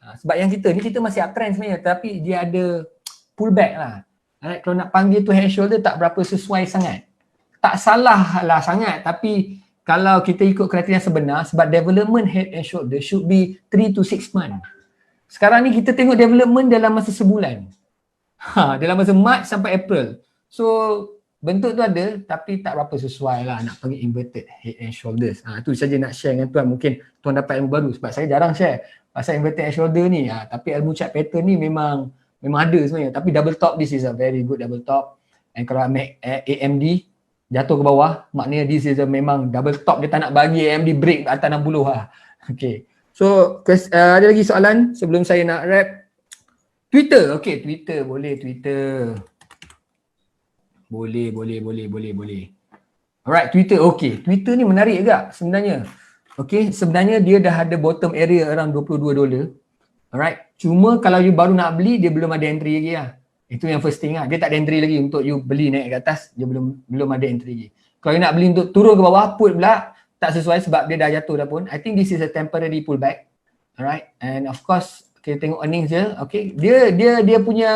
S3: Sebab yang kita masih uptrend sebenarnya, tapi dia ada pullback lah. Alright, kalau nak panggil tu head and shoulder tak berapa sesuai sangat. Tak salah lah sangat, tapi kalau kita ikut kriteria sebenar, sebab development head and shoulder should be 3 to 6 months. Sekarang ni kita tengok development dalam masa sebulan. Dalam masa Mac sampai April. So bentuk tu ada tapi tak berapa sesuai lah nak panggil inverted head and shoulders. Tu saja nak share dengan tuan. Mungkin tuan dapat ilmu baru sebab saya jarang share pasal inverted head shoulder ni. Tapi ilmu chart pattern ni memang ada sebenarnya. Tapi double top, this is a very good double top. And kalau AMD jatuh ke bawah, maknanya this is a memang double top, dia tak nak bagi AMD break atas 60 lah. Okay. So ada lagi soalan sebelum saya nak wrap? Twitter, okay, Twitter boleh, Twitter. Boleh. Alright, Twitter, okay. Twitter ni menarik juga sebenarnya. Okay, sebenarnya dia dah ada bottom area around $22. Alright, cuma kalau you baru nak beli, dia belum ada entry lagi lah. Itu yang first thing lah. Dia tak ada entry lagi untuk you beli naik ke atas, dia belum ada entry lagi. Kalau you nak beli untuk turun ke bawah, put pula tak sesuai sebab dia dah jatuh dah pun. I think this is a temporary pullback. Alright, and of course, kita tengok earnings je. Okay, dia punya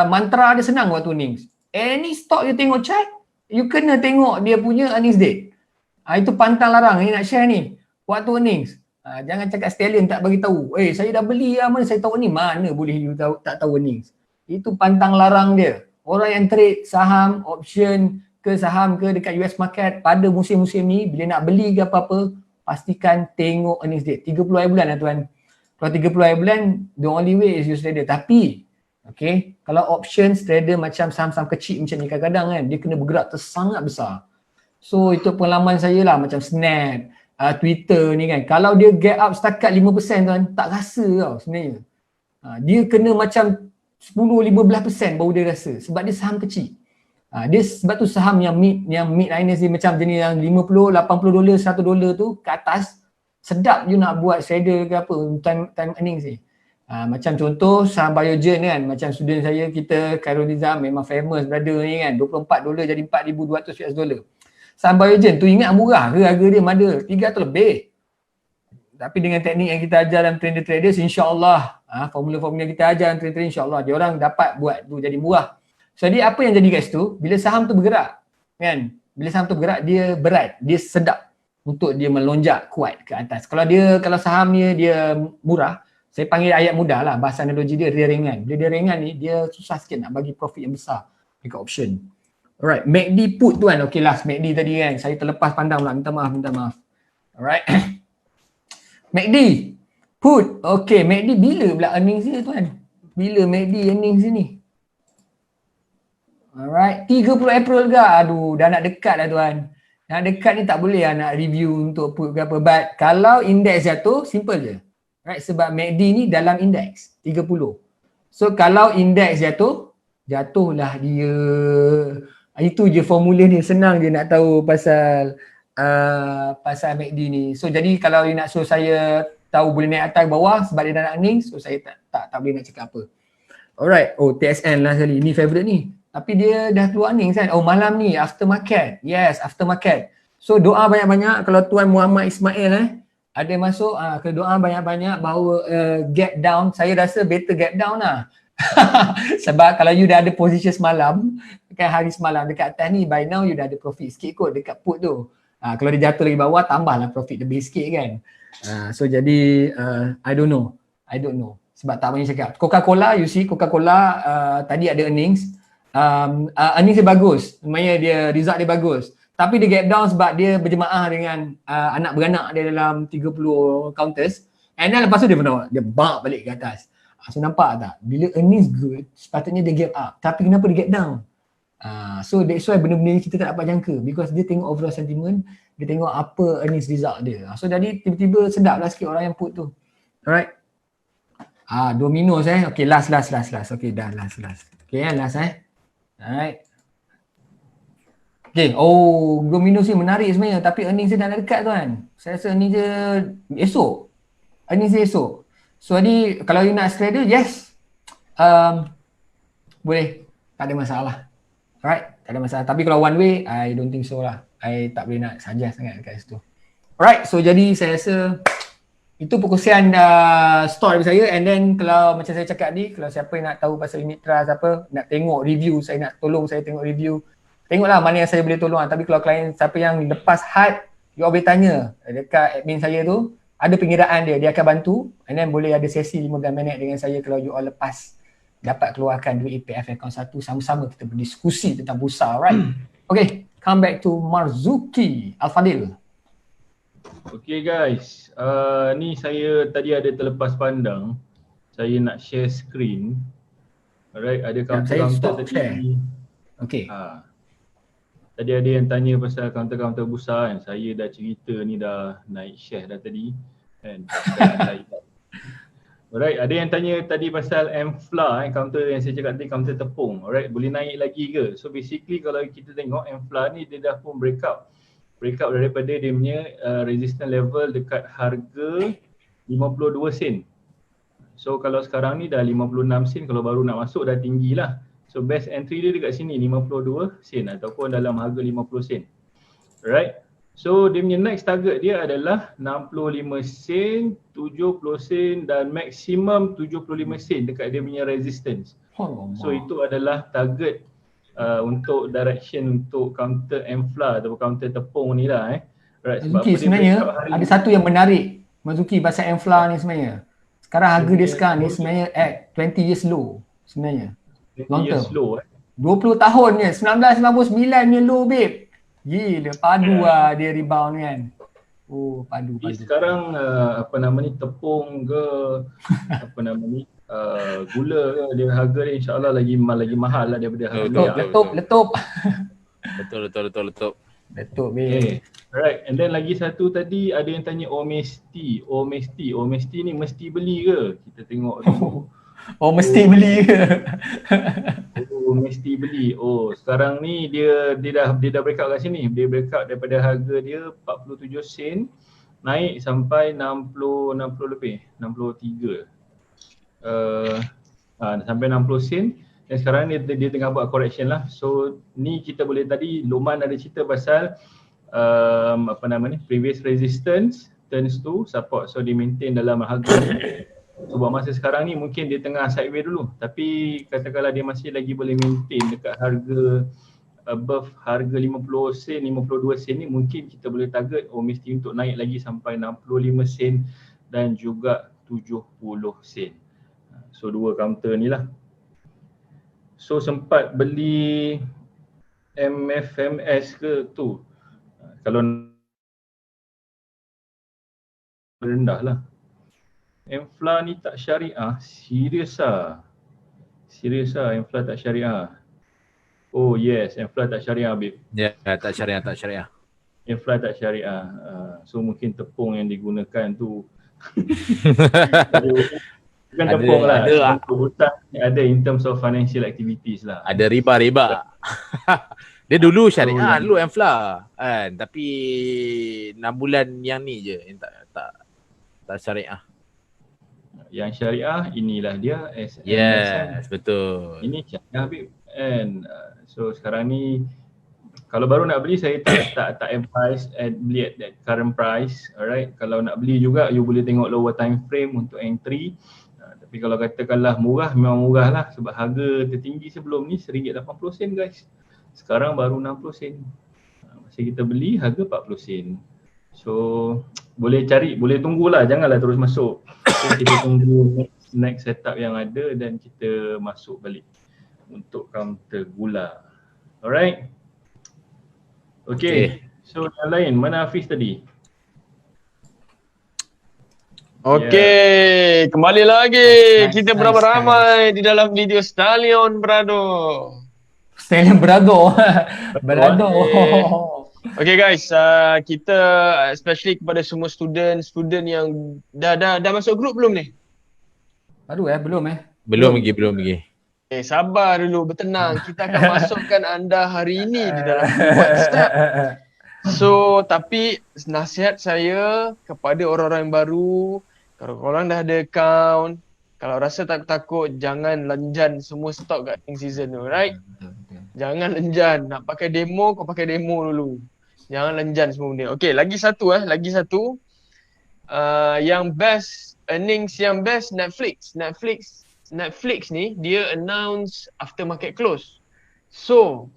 S3: mantra dia senang waktu earnings. Any stock you tengok chart, you kena tengok dia punya earnings date. Itu pantang larang ni nak share ni. Waktu earnings. Jangan cakap stallion tak bagi tahu. Saya dah beli lah, mana saya tahu ni. Mana boleh you tahu, tak tahu earnings. Itu pantang larang dia. Orang yang trade saham, option ke saham ke dekat US market pada musim-musim ni, bila nak beli ke apa-apa, pastikan tengok earnings date. 30 hari bulan lah tuan. Kalau 30 hari bulan, the only way is use trader. Tapi, okay, kalau options trader macam saham-saham kecil macam ni kadang-kadang kan, dia kena bergerak sangat besar. So itu pengalaman saya lah macam Snap, Twitter ni kan. Kalau dia get up setakat 5% tuan, tak rasa tau sebenarnya. Dia kena macam 10-15% baru dia rasa sebab dia saham kecil. Dia sebab tu saham yang mid liners ni macam jenis yang $50, $80, $100 tu ke atas, sedap you nak buat trader ke apa time earnings ni. Macam contoh saham Biogen kan, macam student saya kita Khairul Nizam memang famous brother ni kan, $24 jadi $4,200. Saham Biogen tu ingat murah ke harga dia? Ada 300 lebih. Tapi dengan teknik yang kita ajar dalam trader traders, insya-Allah formula-formula kita ajar dalam trader insya-Allah dia orang dapat buat tu jadi murah. Jadi apa yang jadi kat situ, bila saham tu bergerak kan, bila saham tu bergerak dia berat, dia sedap untuk dia melonjak kuat ke atas. Kalau saham dia murah, saya panggil ayat mudah lah, bahasa analogi dia ringan. Bila dia ringan ni, dia susah sikit nak bagi profit yang besar dekat option. Alright, MACD put tuan. Okay last MACD tadi kan, saya terlepas pandang pula, minta maaf. Alright. MACD put. Okay, MACD bila pula earnings dia tuan? Bila MACD earnings ni? Alright, 30 April ke? Aduh, dah nak dekat dah tuan. Nak dekat ni tak boleh lah nak review untuk put ke apa. But kalau index jatuh, simple je. Right, sebab MACD ni dalam indeks 30. So kalau indeks jatuhlah dia. Itu je formula ni, senang je nak tahu pasal MACD ni. So jadi kalau you nak suruh saya tahu boleh naik atas bawah sebab dia dah nak earnings, so saya tak boleh nak cakap apa. Alright, TSN lah sekali. Ni favourite ni. Tapi dia dah keluar earnings kan. Malam ni after market. Yes, after market. So doa banyak-banyak kalau Tuan Muhammad Ismail ada masuk, ke doa banyak-banyak bahawa gap down. Saya rasa better gap down lah. Sebab kalau you dah ada position semalam, kan hari semalam dekat atas ni, by now you dah ada profit sikit kot dekat put tu. Kalau dia jatuh lagi bawah, tambahlah profit lebih sikit kan. So jadi I don't know. Sebab tak banyak cakap. Coca-Cola, you see Coca-Cola tadi ada earnings. Earnings dia bagus. Sebenarnya dia result dia bagus. Tapi dia gap down sebab dia berjemaah dengan anak beranak dia dalam 30 counters. And then lepas tu dia bump balik ke atas. So nampak tak? Bila earnings good, sepatutnya dia gap up. Tapi kenapa dia gap down? So that's why benda-benda ni kita tak dapat jangka. Because dia tengok overall sentiment, dia tengok apa earnings result dia. So jadi tiba-tiba sedap lah sikit orang yang put tu. Alright. Domino's Okay, last. Okay, dah last. Okay, last Alright. Okay, Domino's ni menarik sebenarnya tapi earnings dia dah nak dekat tuan. Saya rasa earnings dia esok. So jadi kalau you nak straddle, yes. Boleh. Tak ada masalah. Alright, tak ada masalah. Tapi kalau one way, I don't think so lah. I tak boleh nak suggest sangat dekat situ. Alright, so jadi saya rasa itu perkongsian store dari saya. And then kalau macam saya cakap ni, kalau siapa yang nak tahu pasal unit trust apa, nak tengok review, saya nak tolong saya tengok review, tengoklah mana yang saya boleh tolong. Tapi kalau klien siapa yang lepas had, you all boleh tanya dekat admin saya tu, ada pengiraan dia akan bantu. And then boleh ada sesi 15 minit dengan saya kalau you all lepas dapat keluarkan duit EPF account 1, sama-sama kita berdiskusi tentang bursa, right? Okay, come back to Marzuki Al-Fadil.
S4: Okay guys, ni saya tadi ada terlepas pandang. Saya nak share screen. Alright, ada counter-counter tadi.
S3: Okay.
S4: Tadi ada yang tanya pasal counter-counter bursa kan. Saya dah cerita ni dah naik share dah tadi kan. Alright, ada yang tanya tadi pasal MFLA counter yang saya cakap tadi, counter tepung. Alright, boleh naik lagi ke? So basically kalau kita tengok MFLA ni dia dah pun breakout daripada dia punya resistance level dekat harga 52 sen. So kalau sekarang ni dah 56 sen, kalau baru nak masuk dah tinggi lah. So best entry dia dekat sini 52 sen ataupun dalam harga 50 sen. Alright. So dia punya next target dia adalah 65 sen, 70 sen dan maksimum 75 sen dekat dia punya resistance. So itu adalah target untuk direction untuk counter MFLA atau counter tepung ni lah Right,
S3: Mazuki sebenarnya ada satu yang menarik Mazuki pasal MFLA ni sebenarnya. Sekarang harga dia sekarang ni sebenarnya at 20 years low sebenarnya. Long term. 20 tahun je, 1999 punya low babe. Gila, padu lah dia rebound kan. Padu.
S4: Sekarang tepung ke gula ke, dia harga dia insyaAllah lagi mahal lah daripada harga
S3: letup. Letup
S4: babe. Alright, and then lagi satu tadi ada yang tanya Omesti ni mesti beli ke? Kita tengok dulu.
S3: Mesti beli ke?
S4: Mesti beli. Sekarang ni dia dah breakout kat sini. Dia breakout daripada harga dia 47 sen naik sampai 60 lebih, 63. Sampai 60 sen. Dan sekarang ni dia tengah buat correction lah. So ni kita boleh tadi Luqman ada cerita pasal previous resistance turns to support. So dia maintain dalam harga ni. So buat masa sekarang ni mungkin dia tengah sideways dulu, tapi katakanlah dia masih lagi boleh maintain dekat harga above harga 50 sen, 52 sen ni, mungkin kita boleh target mesti untuk naik lagi sampai 65 sen dan juga 70 sen. So dua counter ni lah. So sempat beli MFMS ke tu? Kalau rendah lah. MFLA ni tak syariah, serius lah MFLA tak syariah. Oh yes, MFLA tak syariah babe.
S1: Ya, tak syariah.
S4: MFLA tak syariah. So mungkin tepung yang digunakan tu bukan tepung lah. Untuk hutang ada in terms of financial activities lah.
S1: Ada riba. Dia dulu syariah, dulu MFLA kan, tapi 6 bulan yang ni je yang tak syariah.
S4: Yang syariah inilah dia SMSM.
S1: Yes, betul.
S4: Ini syariah Habib. And so sekarang ni kalau baru nak beli saya tak advise beli at that current price. Alright, kalau nak beli juga you boleh tengok lower time frame untuk entry. Tapi kalau katakanlah murah, memang murah lah sebab harga tertinggi sebelum ni RM1.80 guys. Sekarang baru 60 sen. Masa kita beli harga 40 sen. So boleh tunggulah, janganlah terus masuk. So, kita tunggu next setup yang ada dan kita masuk balik untuk counter gula. Alright. Okay. So yang lain, mana Hafiz tadi?
S2: Okay, kembali lagi. Kita beramai-ramai di dalam video Stallion Brado. Okay guys, kita especially kepada semua student yang dah masuk grup belum ni?
S3: Baru belum
S1: Belum lagi.
S2: Sabar dulu, bertenang. Kita akan masukkan anda hari ini di dalam grup WhatsApp. So, tapi nasihat saya kepada orang-orang yang baru, kalau korang dah ada account, kalau rasa takut-takut, jangan lenjan semua stok kat in season tu, right? Jangan lenjan. Nak pakai demo, kau pakai demo dulu. Jangan lenjan semua benda. Okay, lagi satu. Yang best, earnings yang best, Netflix ni, dia announce after market close. So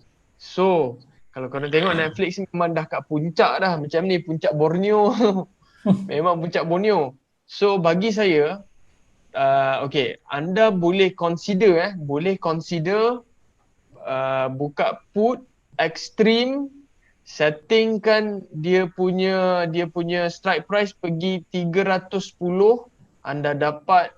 S2: kalau korang tengok Netflix ni memang dah kat puncak dah. Macam ni, puncak Borneo. Memang puncak Borneo. So bagi saya, anda boleh consider buka put extreme, settingkan dia punya strike price pergi 310, anda dapat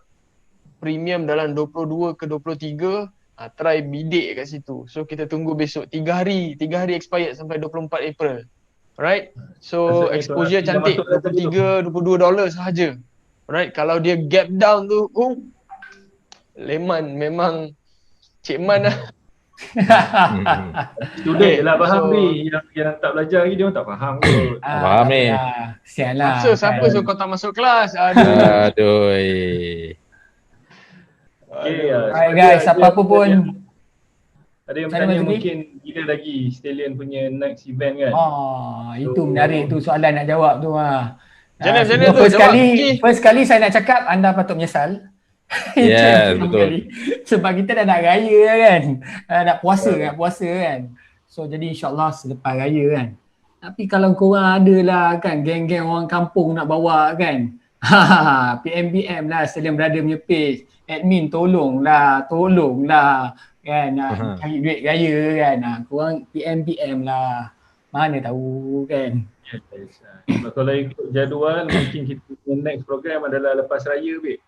S2: premium dalam 22 ke 23, try bidik kat situ. So kita tunggu besok 3 hari expired sampai 24 April. Alright? So
S4: Maksudnya
S2: exposure
S4: kalau
S2: cantik,
S4: masuk
S2: 23-22 sahaja. Alright, kalau dia gap down tu, Leman memang Cik Man lah.
S4: Student je lah faham ni. Yang tak belajar lagi dia orang tak faham kot.
S1: Faham ni.
S3: Sial lah.
S2: Siapa suruh kau tak masuk kelas? Aduh.
S1: Aduh.
S4: Okay,
S3: Alright guys, apa-apa pun.
S4: Ada yang
S3: Saya
S4: bertanya
S3: Mas Zuki?
S4: mungkin bila lagi Stallion punya next event kan?
S3: Itu menarik tu soalan nak jawab tu.
S2: Jangan tu
S3: First kali saya nak cakap anda patut menyesal.
S1: Ya,
S3: Itu
S1: betul.
S3: kali. Sebab kita dah nak raya kan. Nak puasa kan. So jadi insyaAllah selepas raya kan. Tapi kalau korang ada lah kan geng-geng orang kampung nak bawa kan. PMBM lah Stallion Brother punya page. Admin tolonglah kan nak cari duit raya kan. Korang PMBM lah. Mana tahu kan.
S4: Yes. Kalau ikut jadual mungkin kita next program adalah lepas raya Bik.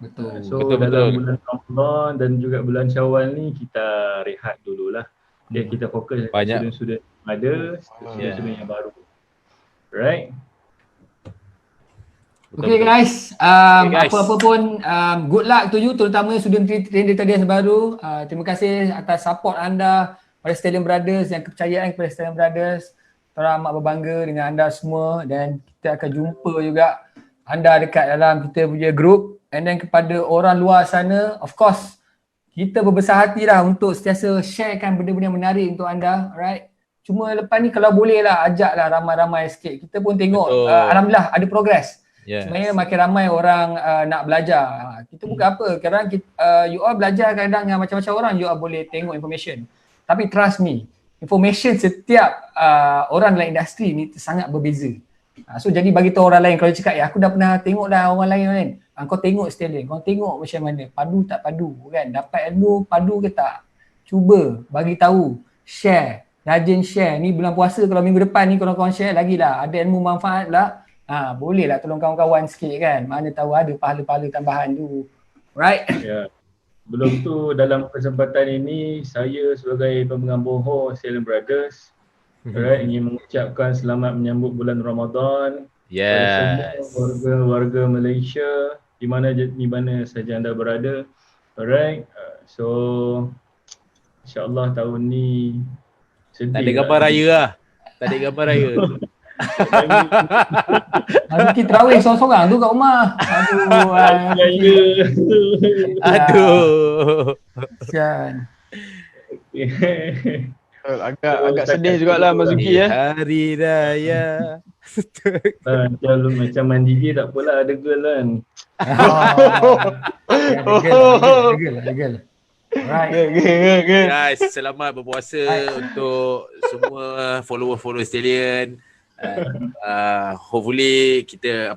S3: Betul.
S4: So
S1: Betul.
S4: dalam bulan Ramadan dan juga bulan Syawal ni kita rehat dululah. Dan kita fokus
S1: Banyak.
S4: student-student yang ada, student-student yang baru. Right?
S3: Okay guys,
S1: guys.
S3: apa-apa pun good luck to you terutama student trainer yang baru. Terima kasih atas support anda pada Stallion Brothers dan kepercayaan kepada Stallion Brothers. Kita amat berbangga dengan anda semua dan kita akan jumpa juga anda dekat dalam kita punya group. And then kepada orang luar sana, of course, kita berbesar hati lah untuk sentiasa sharekan benda-benda yang menarik untuk anda, right? Cuma lepas ni kalau boleh lah, ajaklah ramai-ramai sikit. Kita pun tengok, Alhamdulillah ada progress.
S1: Yes.
S3: Sebenarnya makin ramai orang nak belajar. Kita bukan apa, kadang you all belajar kadang dengan macam-macam orang, you all boleh tengok information. Tapi trust me, information setiap orang dalam industri ni sangat berbeza. So jadi bagi tahu orang lain, kalau cakap aku dah pernah tengok dah orang lain kan, kau tengok Stallion, kau tengok macam mana, padu tak padu kan, dapat ilmu padu ke tak, cuba bagi tahu, share, rajin share. Ni bulan puasa, kalau minggu depan ni kawan-kawan share lagi lah, ada ilmu manfaat lah, boleh lah tolong kawan-kawan sikit kan, mana tahu ada pahala-pahala tambahan tu, right?
S4: Ya. Belum tu dalam kesempatan ini saya sebagai pemegang boho Stallion Brothers ingin mengucapkan selamat menyambut bulan Ramadan kepada semua warga Malaysia di mana saja anda berada. Alright. So insya-Allah tahun ni sedih.
S1: Tak ada gambar raya lah. Tak ada gambar raya.
S3: Mungkin terawih seorang-seorang tu kat rumah.
S1: Aduh.
S3: Kesian.
S2: Agak sedih jugalah Mas Zuki
S1: Hari raya.
S4: Macam mandi dia tak apalah, ada girl kan.
S3: Ada girl. Right.
S1: Guys, selamat berpuasa untuk semua follower Stallion. Hopefully kita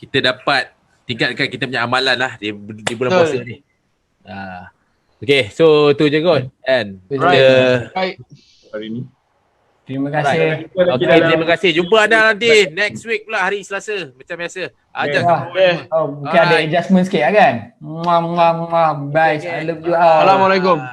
S1: kita dapat tingkatkan kita punya amalan lah di bulan puasa ni. Okay, so tu je kot kan.
S2: Right.
S4: Hari ni.
S3: Terima kasih.
S1: Okay, terima kasih. Jumpa anda nanti next week pula hari Selasa macam biasa. Ajak
S3: Mungkin ada adjustment sikit kan. Bye. I love you all.
S2: Assalamualaikum.